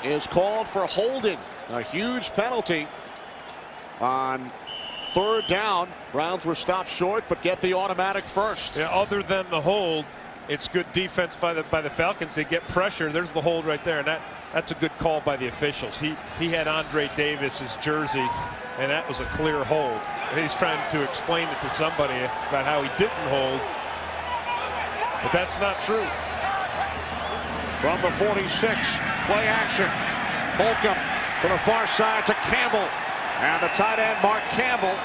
is called for holding. A huge penalty on 3rd down. Browns were stopped short, but get the automatic first. Yeah, other than the hold, it's good defense by the Falcons. They get pressure. There's the hold right there, and that's a good call by the officials. He had Andre Davis's jersey, and that was a clear hold. And he's trying to explain it to somebody about how he didn't hold, but that's not true. From the 46, play action. Holcomb to the far side to Campbell. And the tight end, Mark Campbell,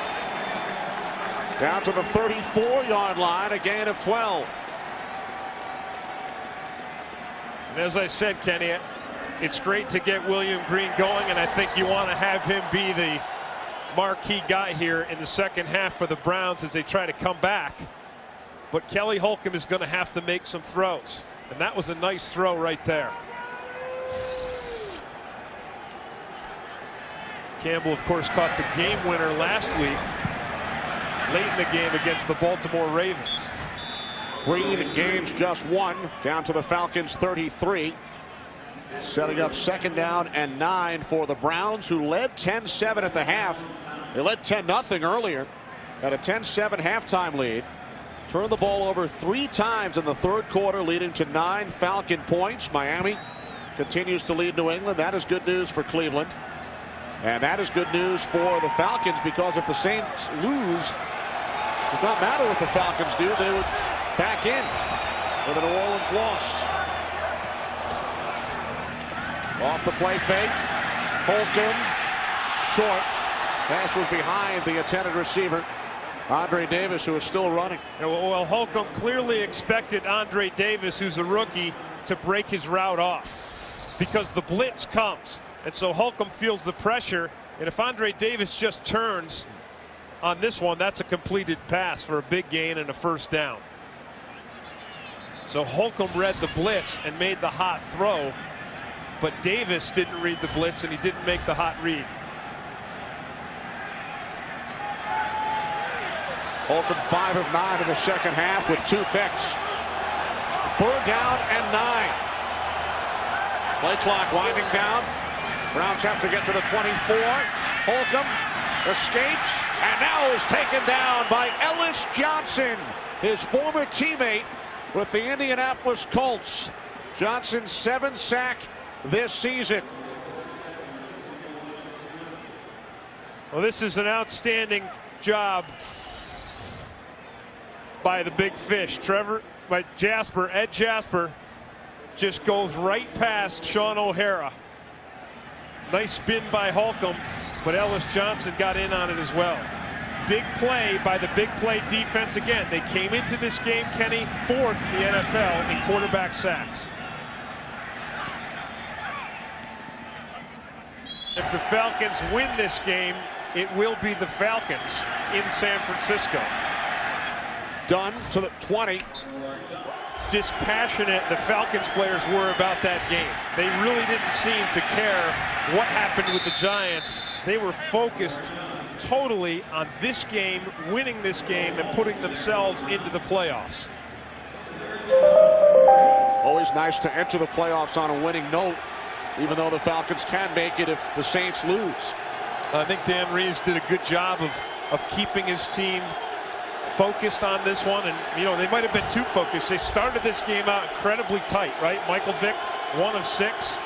down to the 34-yard line, a gain of 12. And as I said, Kenny, it's great to get William Green going, and I think you want to have him be the marquee guy here in the second half for the Browns as they try to come back. But Kelly Holcomb is going to have to make some throws, and that was a nice throw right there. Campbell, of course, caught the game winner last week late in the game against the Baltimore Ravens. Green gains just 1 down to the Falcons 33. Setting up 2nd down and 9 for the Browns, who led 10-7 at the half. They led 10-0 earlier. Had a 10-7 halftime lead. Turned the ball over 3 times in the 3rd quarter, leading to 9 Falcon points. Miami continues to lead New England. That is good news for Cleveland. And that is good news for the Falcons, because if the Saints lose, it does not matter what the Falcons do. They would back in with a New Orleans loss. Off the play fake. Holcomb short. Pass was behind the intended receiver, Andre Davis, who is still running. Well, Holcomb clearly expected Andre Davis, who's a rookie, to break his route off because the blitz comes. And so Holcomb feels the pressure, and if Andre Davis just turns on this one, that's a completed pass for a big gain and a 1st down. So Holcomb read the blitz and made the hot throw, but Davis didn't read the blitz and he didn't make the hot read. Holcomb 5 of 9 in the second half with 2 picks. 3rd down and 9. Play clock winding down. Browns have to get to the 24. Holcomb escapes and now is taken down by Ellis Johnson, his former teammate with the Indianapolis Colts. Johnson's 7th sack this season. Well, this is an outstanding job by the big fish. Ed Jasper just goes right past Sean O'Hara. Nice spin by Holcomb, but Ellis Johnson got in on it as well. big play by the big play defense again. They came into this game, Kenny, 4th in the NFL in quarterback sacks. If the Falcons win this game, it will be the Falcons in San Francisco. Dunn to the 20. Dispassionate the Falcons players were about that game. They really didn't seem to care what happened with the Giants. They were focused totally on this game, winning this game, and putting themselves into the playoffs. Always nice to enter the playoffs on a winning note, even though the Falcons can make it if the Saints lose. I think Dan Reeves did a good job of keeping his team focused on this one, and you know, they might have been too focused. They started this game out incredibly tight, right? Michael Vick, 1 of 6,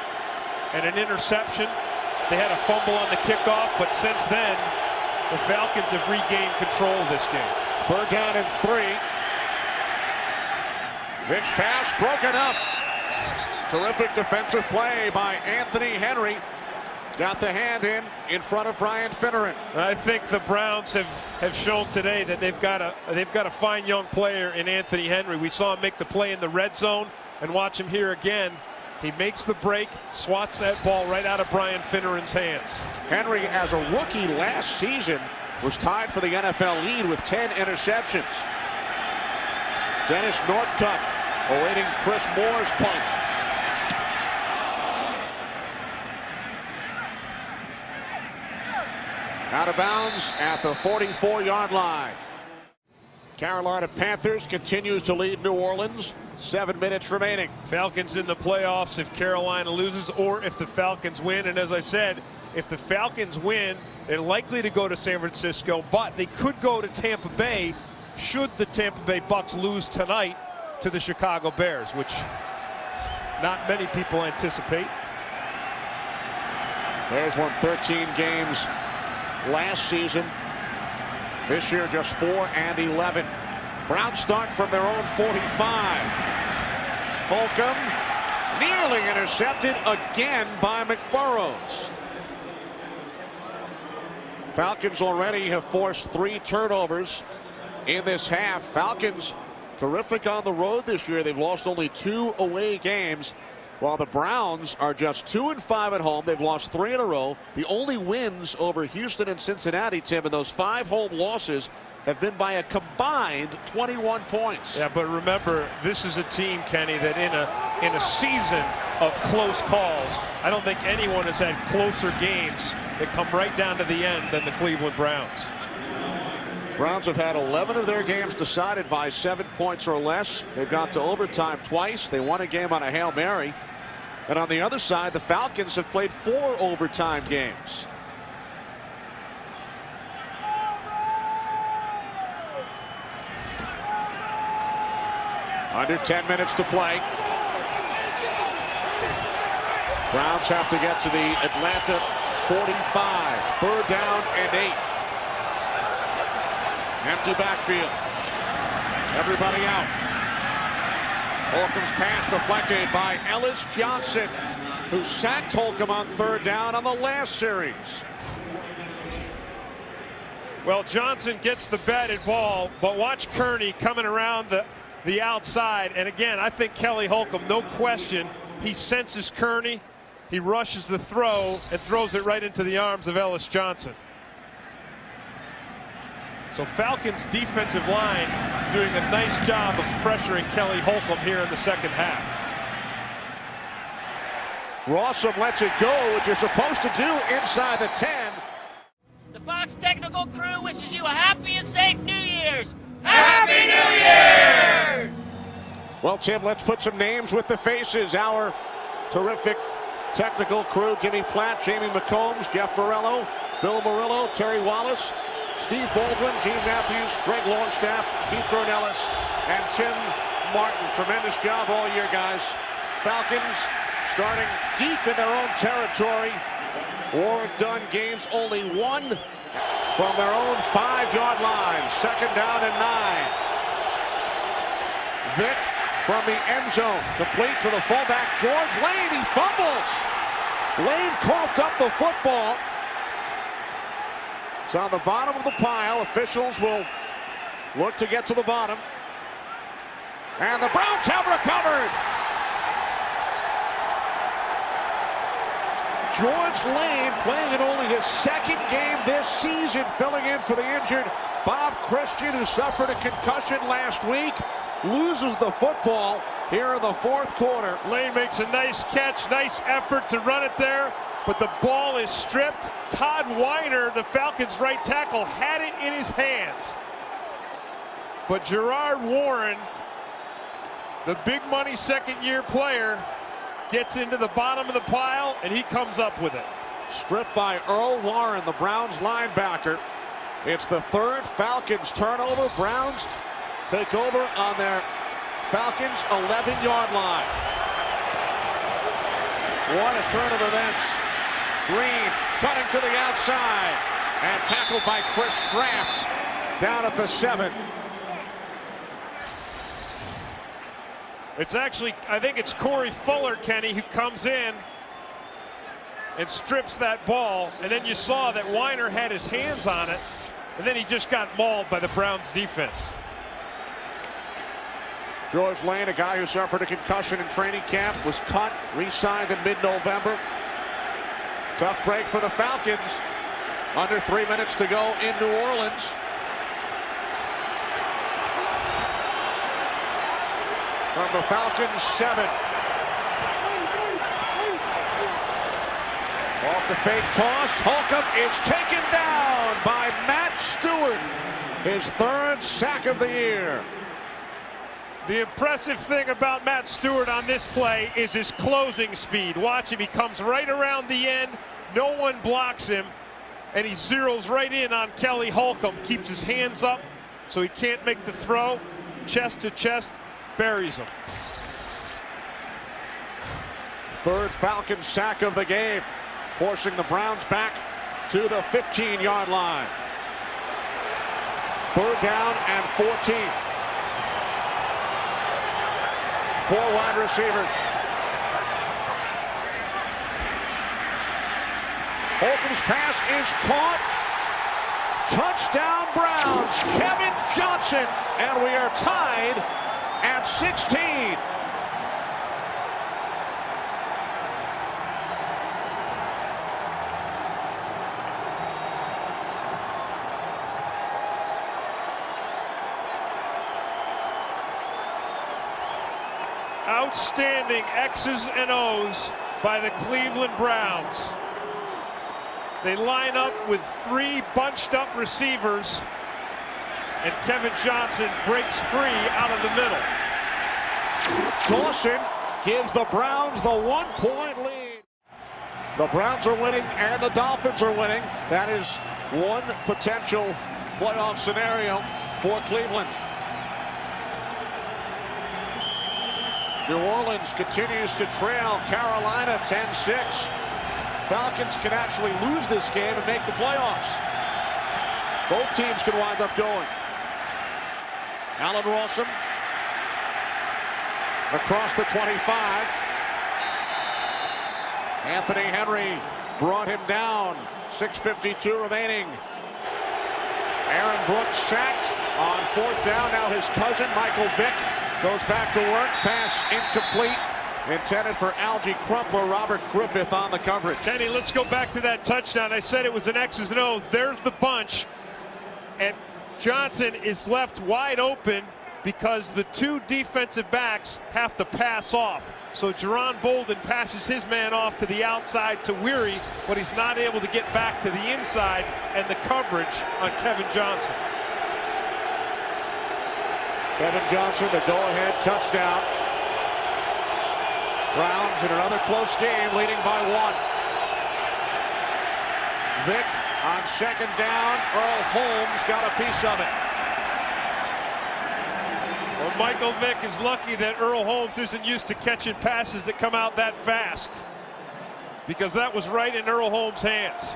and an interception. They had a fumble on the kickoff, but since then, the Falcons have regained control of this game. 3rd down and 3. Vick's pass broken up. Terrific defensive play by Anthony Henry. Got the hand in front of Brian Finneran. I think the Browns have shown today that they've got a fine young player in Anthony Henry. We saw him make the play in the red zone, and watch him here again. He makes the break, swats that ball right out of Brian Finneran's hands. Henry, as a rookie last season, was tied for the NFL lead with 10 interceptions. Dennis Northcutt awaiting Chris Moore's punt. Out of bounds at the 44-yard line. Carolina Panthers continues to lead New Orleans. 7 minutes remaining. Falcons in the playoffs if Carolina loses or if the Falcons win. And as I said, if the Falcons win, they're likely to go to San Francisco, but they could go to Tampa Bay should the Tampa Bay Bucks lose tonight to the Chicago Bears, which not many people anticipate. Bears won 13 games last season. This year just 4 and 11. Browns start from their own 45. Holcomb nearly intercepted again by McBurrows. Falcons already have forced 3 turnovers in this half. Falcons terrific on the road this year. They've lost only 2 away games, while the Browns are just 2-5 at home. They've lost 3 in a row. The only wins over Houston and Cincinnati, Tim, and those 5 home losses have been by a combined 21 points. Yeah, but remember, this is a team, Kenny, that in a season of close calls, I don't think anyone has had closer games that come right down to the end than the Cleveland Browns. Browns have had 11 of their games decided by 7 points or less. They've gone to overtime twice. They won a game on a Hail Mary. And on the other side, the Falcons have played 4 overtime games. Under 10 minutes to play. Browns have to get to the Atlanta 45. 3rd down and 8. Empty backfield. Everybody out. Holcomb's pass deflected by Ellis Johnson, who sacked Holcomb on 3rd down on the last series. Well, Johnson gets the batted ball, but watch Kearney coming around the outside. And again, I think Kelly Holcomb, no question, he senses Kearney. He rushes the throw and throws it right into the arms of Ellis Johnson. So Falcons defensive line doing a nice job of pressuring Kelly Holcomb here in the second half. Rossum lets it go, which you're supposed to do inside the 10. The Fox technical crew wishes you a happy and safe New Year's. Happy New Year! Well, Tim, let's put some names with the faces. Our terrific technical crew: Jimmy Platt, Jamie McCombs, Jeff Morello, Bill Murillo, Terry Wallace, Steve Baldwin, Gene Matthews, Greg Longstaff, Keith Ornelas, and Tim Martin. Tremendous job all year, guys. Falcons starting deep in their own territory. Warwick Dunn gains only 1 from their own 5-yard line. 2nd down and 9. Vick from the end zone, complete to the fullback George Lane. He fumbles. Lane coughed up the football. It's on the bottom of the pile. Officials will look to get to the bottom. And the Browns have recovered. George Lane, playing in only his second game this season, filling in for the injured Bob Christian, who suffered a concussion last week, loses the football here in the fourth quarter. Lane makes a nice catch, nice effort to run it there, but the ball is stripped. Todd Weiner, the Falcons' right tackle, had it in his hands. But Gerard Warren, the big money second-year player, gets into the bottom of the pile, and he comes up with it. Stripped by Earl Warren, the Browns linebacker. It's the third Falcons turnover. Browns take over on their Falcons 11-yard line. What a turn of events. Green cutting to the outside and tackled by Chris Kraft down at the 7. It's actually, I think it's Corey Fuller, Kenny, who comes in and strips that ball. And then you saw that Weiner had his hands on it, and then he just got mauled by the Browns defense. George Lane, a guy who suffered a concussion in training camp, was cut, re-signed in mid-November. Tough break for the Falcons. Under 3 minutes to go in New Orleans. From the Falcons 7. Off the fake toss. Holcomb is taken down by Matt Stewart. His third sack of the year. The impressive thing about Matt Stewart on this play is his closing speed. Watch him. He comes right around the end. No one blocks him. And he zeroes right in on Kelly Holcomb. Keeps his hands up so he can't make the throw. Chest to chest. Buries him. Third Falcons sack of the game, forcing the Browns back to the 15-yard line. Third down and 14. 4 wide receivers. Holcomb's pass is caught. Touchdown Browns. Kevin Johnson. And we are tied at 16. Outstanding X's and O's by the Cleveland Browns. They line up with 3 bunched up receivers, and Kevin Johnson breaks free out of the middle. Dawson gives the Browns the 1-point lead. The Browns are winning and the Dolphins are winning. That is one potential playoff scenario for Cleveland. New Orleans continues to trail Carolina 10-6. Falcons can actually lose this game and make the playoffs. Both teams can wind up going. Allen Rawson across the 25. Anthony Henry brought him down. 6:52 remaining. Aaron Brooks sacked on 4th down. Now his cousin Michael Vick goes back to work. Pass incomplete. Intended for Algie Crumpler. Robert Griffith on the coverage. Kenny, let's go back to that touchdown. I said it was an X's and O's. There's the bunch. And Johnson is left wide open because the 2 defensive backs have to pass off. So Jerron Bolden passes his man off to the outside to Weary, but he's not able to get back to the inside, and the coverage on Kevin Johnson. Kevin Johnson, the go-ahead touchdown. Browns in another close game, leading by 1. Vick on 2nd down. Earl Holmes got a piece of it. Well, Michael Vick is lucky that Earl Holmes isn't used to catching passes that come out that fast, because that was right in Earl Holmes' hands.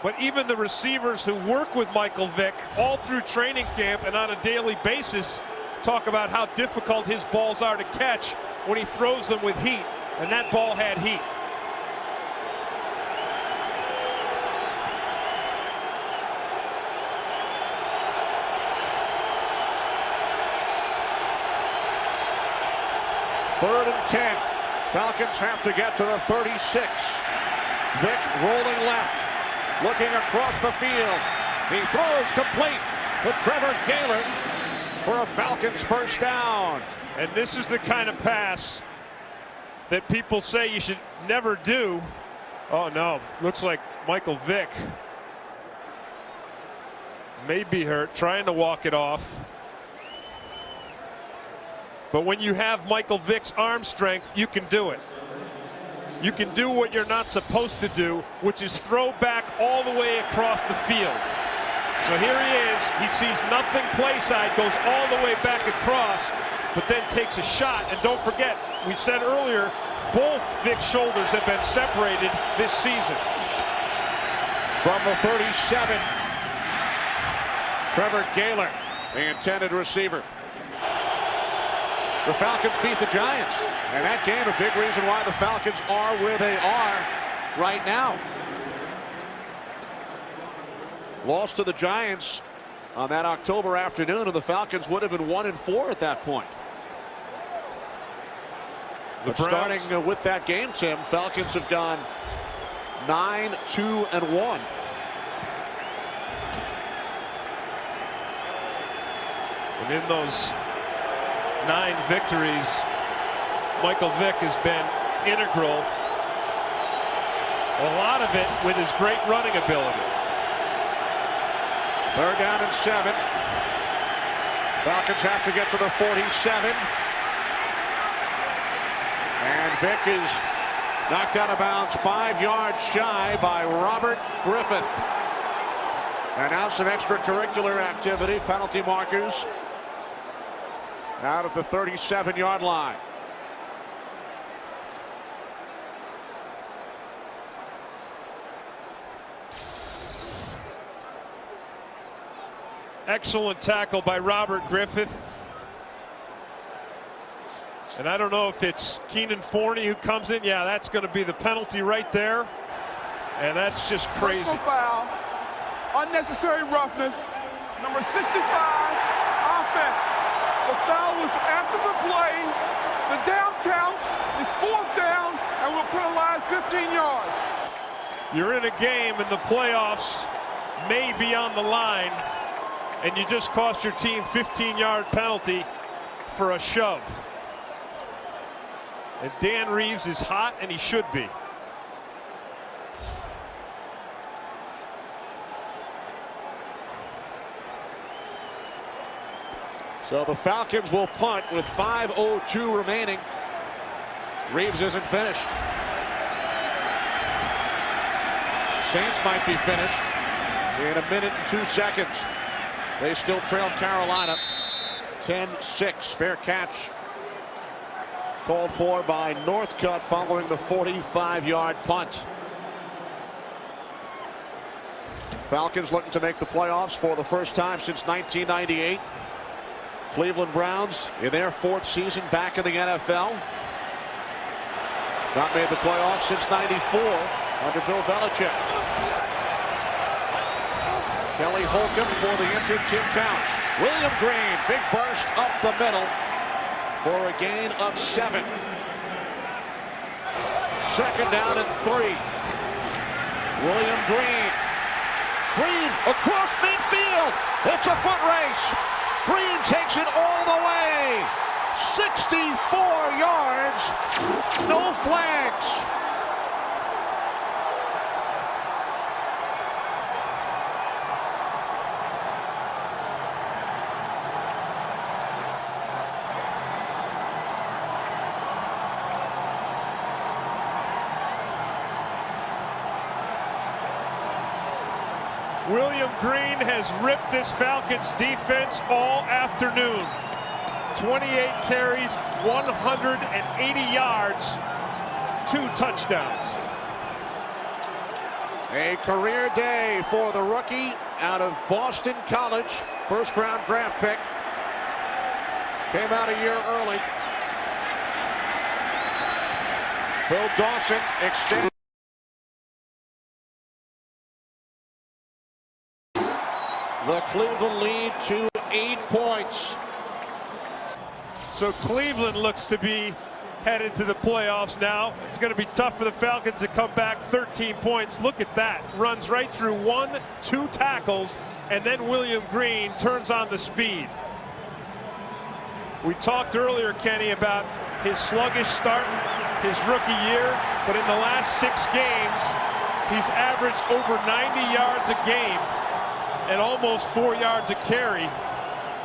But even the receivers who work with Michael Vick all through training camp and on a daily basis talk about how difficult his balls are to catch when he throws them with heat, and that ball had heat. 3rd and 10. Falcons have to get to the 36. Vick rolling left, looking across the field. He throws complete to Trevor Galen for a Falcons first down. And this is the kind of pass that people say you should never do. Oh no, looks like Michael Vick may be hurt, trying to walk it off. But when you have Michael Vick's arm strength, you can do it. You can do what you're not supposed to do, which is throw back all the way across the field. So here he is. He sees nothing play side, goes all the way back across, but then takes a shot. And don't forget, we said earlier, both Vick's shoulders have been separated this season. From the 37, Trevor Galen, the intended receiver. The Falcons beat the Giants, and that game a big reason why the Falcons are where they are right now. Lost to the Giants on that October afternoon, and the Falcons would have been 1-4 at that point. But starting with that game, Tim, Falcons have gone 9-2-1. And in those 9 victories, Michael Vick has been integral. A lot of it with his great running ability. 3rd down and 7. Falcons have to get to the 47. And Vick is knocked out of bounds 5 yards shy by Robert Griffith. And now some extracurricular activity, penalty markers out of the 37-yard line. Excellent tackle by Robert Griffith. And I don't know if it's Keenan Forney who comes in. Yeah, that's going to be the penalty right there. And that's just crazy. Personal foul, unnecessary roughness, number 65, offense. The foul was after the play. The down counts. It's 4th down, and we'll penalize 15 yards. You're in a game, and the playoffs may be on the line, and you just cost your team 15-yard penalty for a shove. And Dan Reeves is hot, and he should be. So the Falcons will punt with 5:02 remaining. Reeves isn't finished. Saints might be finished in 1 minute and 2 seconds. They still trail Carolina 10-6. Fair catch called for by Northcutt following the 45-yard punt. Falcons looking to make the playoffs for the first time since 1998. Cleveland Browns in their 4th season back in the NFL. Not made the playoffs since '94 under Bill Belichick. Kelly Holcomb for the injured Tim Couch. William Green, big burst up the middle for a gain of 7. 2nd down and 3. William Green. Green across midfield. It's a foot race. Green takes it all the way. 64 yards. No flags. William Green has ripped this Falcons defense all afternoon. 28 carries, 180 yards, 2 touchdowns. A career day for the rookie out of Boston College. 1st-round draft pick. Came out a year early. Phil Dawson extended. The Cleveland lead to 8 points. So Cleveland looks to be headed to the playoffs now. It's going to be tough for the Falcons to come back 13 points. Look at that. Runs right through 1-2 tackles, and then William Green turns on the speed. We talked earlier, Kenny, about his sluggish start his rookie year, but in the last 6 games, he's averaged over 90 yards a game and almost 4 yards a carry.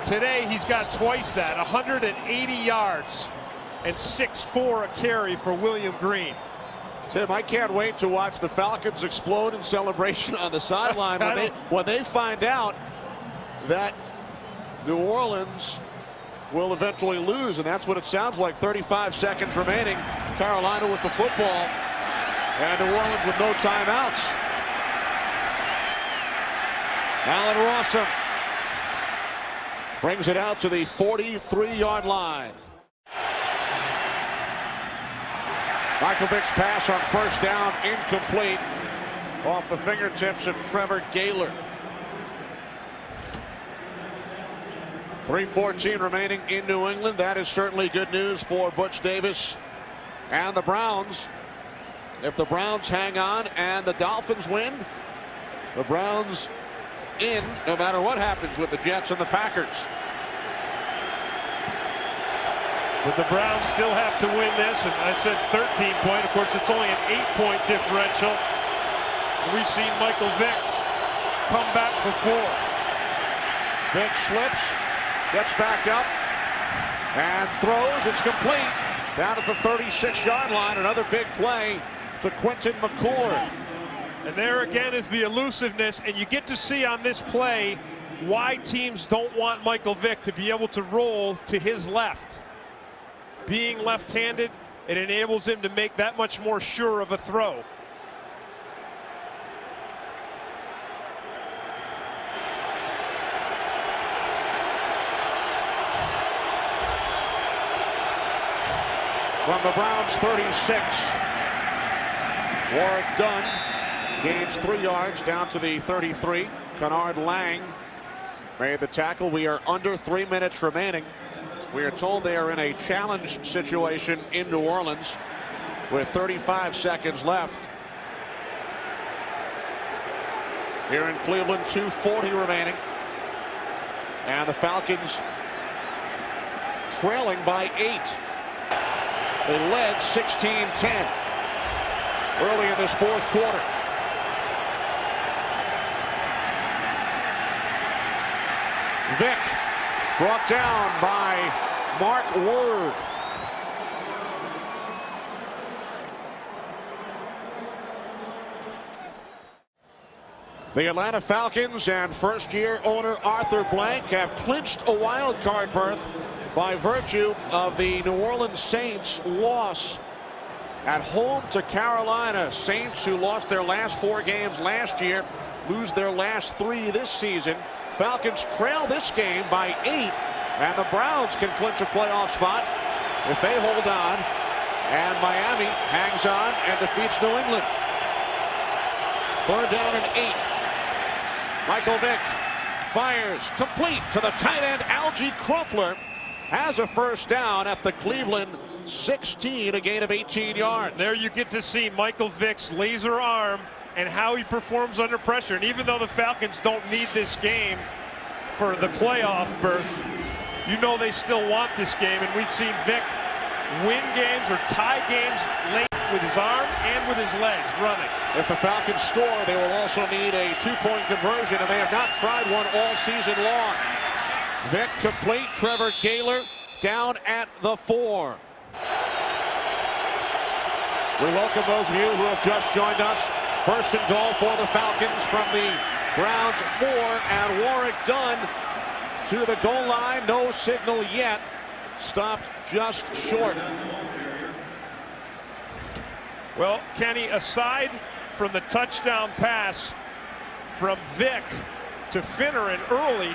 Today, he's got twice that, 180 yards and 6.4 a carry for William Green. Tim, I can't wait to watch the Falcons explode in celebration on the sideline when they find out that New Orleans will eventually lose, and that's what it sounds like. 35 seconds remaining. Carolina with the football, and New Orleans with no timeouts. Allen Rossum brings it out to the 43-yard line. Michael Vick's pass on first down, incomplete, off the fingertips of Trevor Gaylor. 3:14 remaining in New England. That is certainly good news for Butch Davis and the Browns. If the Browns hang on and the Dolphins win, the Browns in no matter what happens with the Jets and the Packers. But the Browns still have to win this, and I said 13-point. Of course, it's only an 8-point differential. We've seen Michael Vick come back before. Vick slips, gets back up, and throws. It's complete. Down at the 36-yard line. Another big play to Quinton McCord. And there again is the elusiveness, and you get to see on this play why teams don't want Michael Vick to be able to roll to his left. Being left-handed, it enables him to make that much more sure of a throw. From the Browns 36, Warwick Dunn gains 3 yards down to the 33. Kennard Lang made the tackle. We are under 3 minutes remaining. We are told they are in a challenge situation in New Orleans with 35 seconds left. Here in Cleveland, 2:40 remaining. And the Falcons trailing by 8. They led 16-10 early in this fourth quarter. Vick brought down by Mark Word. The Atlanta Falcons and first-year owner Arthur Blank have clinched a wild card berth by virtue of the New Orleans Saints loss at home to Carolina. Saints, who lost their last 4 games last year, lose their last 3 this season. Falcons trail this game by 8, and the Browns can clinch a playoff spot if they hold on, and Miami hangs on and defeats New England. 3rd down and 8. Michael Vick fires complete to the tight end. Algie Crumpler has a first down at the Cleveland 16, a gain of 18 yards. There you get to see Michael Vick's laser arm and how he performs under pressure. And even though the Falcons don't need this game for the playoff berth, you know they still want this game. And we've seen Vick win games or tie games late with his arms and with his legs running. If the Falcons score, they will also need a 2-point conversion, and they have not tried one all season long. Vick complete. Trevor Gaylor down at the 4. We welcome those of you who have just joined us. 1st and goal for the Falcons from the Browns 4, and Warwick Dunn to the goal line. No signal yet. Stopped just short. Well, Kenny, aside from the touchdown pass from Vick to Finneran early,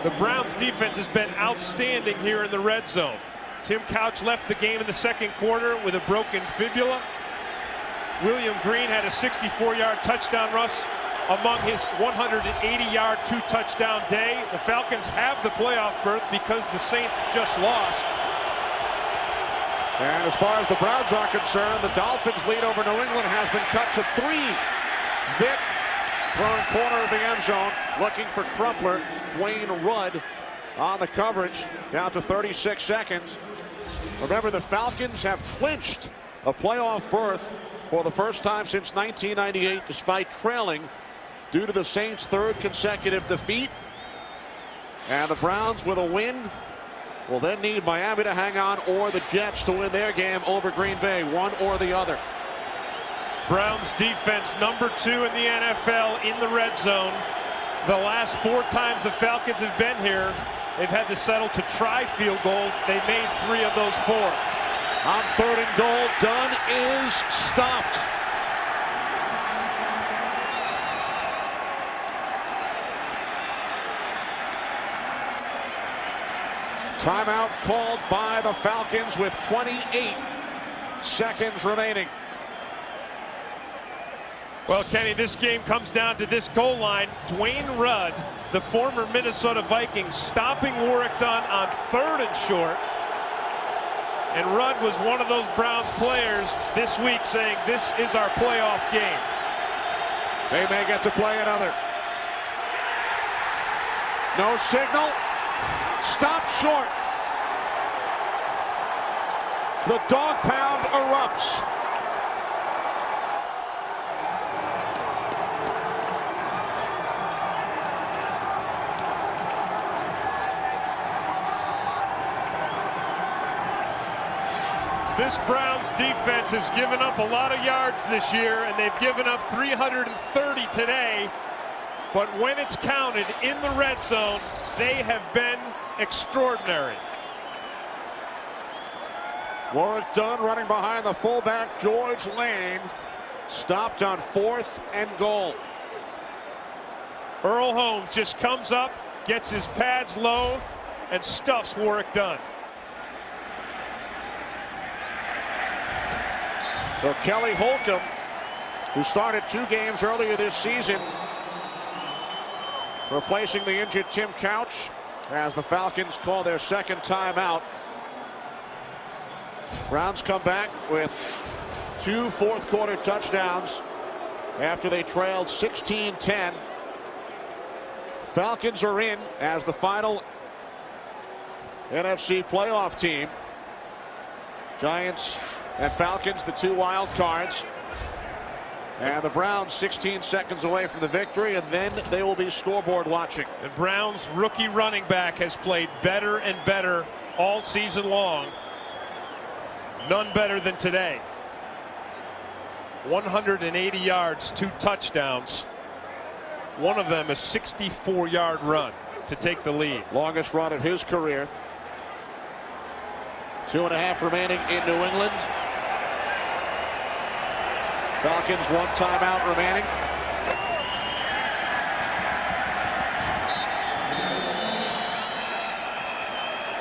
the Browns defense has been outstanding here in the red zone. Tim Couch left the game in the 2nd quarter with a broken fibula. William Green had a 64-yard touchdown rush among his 180-yard 2-touchdown day. The Falcons have the playoff berth because the Saints just lost. And as far as the Browns are concerned, the Dolphins' lead over New England has been cut to 3. Vick throwing corner of the end zone, looking for Crumpler. Dwayne Rudd on the coverage, down to 36 seconds. Remember, the Falcons have clinched a playoff berth for the first time since 1998, despite trailing due to the Saints' 3rd consecutive defeat. And the Browns, with a win, will then need Miami to hang on or the Jets to win their game over Green Bay, one or the other. Browns defense number 2 in the NFL in the red zone. The last 4 times the Falcons have been here, they've had to settle to try field goals. They made 3 of those 4. On 3rd and goal, Dunn is stopped. Timeout called by the Falcons with 28 seconds remaining. Well, Kenny, this game comes down to this goal line. Dwayne Rudd, the former Minnesota Vikings, stopping Warrick Dunn on 3rd and short. And Rudd was one of those Browns players this week saying this is our playoff game. They may get to play another. No signal. Stop short. The dog pound erupts. This Browns defense has given up a lot of yards this year, and they've given up 330 today. But when it's counted in the red zone, they have been extraordinary. Warrick Dunn running behind the fullback George Lane, stopped on 4th and goal. Earl Holmes just comes up, gets his pads low, and stuffs Warrick Dunn. So Kelly Holcomb, who started 2 games earlier this season, replacing the injured Tim Couch as the Falcons call their 2nd timeout. Browns come back with 2 fourth-quarter touchdowns after they trailed 16-10. Falcons are in as the final NFC playoff team. Giants and Falcons, the 2 wild cards. And the Browns 16 seconds away from the victory, and then they will be scoreboard watching. The Browns rookie running back has played better and better all season long. None better than today. 180 yards, 2 touchdowns. One of them a 64-yard run to take the lead. Longest run of his career. 2.5 remaining in New England. Falcons 1 timeout remaining.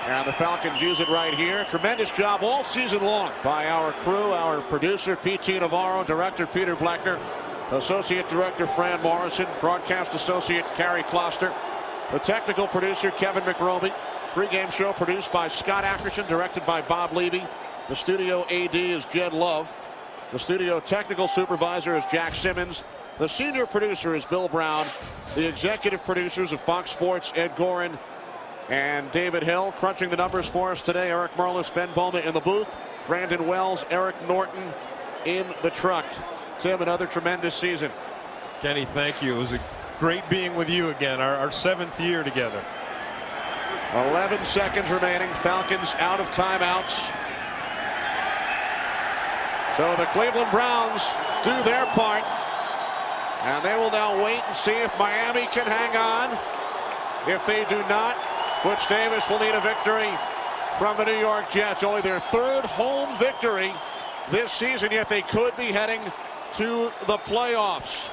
And the Falcons use it right here. Tremendous job all season long by our crew, our producer P.T. Navarro, director Peter Bleckner, associate director Fran Morrison, broadcast associate Carrie Kloster, the technical producer Kevin McRoby. Pre-game show produced by Scott Ackerson, directed by Bob Levy. The studio AD is Jed Love. The studio technical supervisor is Jack Simmons. The senior producer is Bill Brown. The executive producers of Fox Sports, Ed Gorin and David Hill. Crunching the numbers for us today, Eric Merlis, Ben Bowman in the booth, Brandon Wells, Eric Norton in the truck. Tim, another tremendous season. Kenny, thank you. It was great being with you again, our 7th year together. 11 seconds remaining. Falcons out of timeouts. So the Cleveland Browns do their part, and they will now wait and see if Miami can hang on. If they do not, Butch Davis will need a victory from the New York Jets. Only their 3rd home victory this season, yet they could be heading to the playoffs.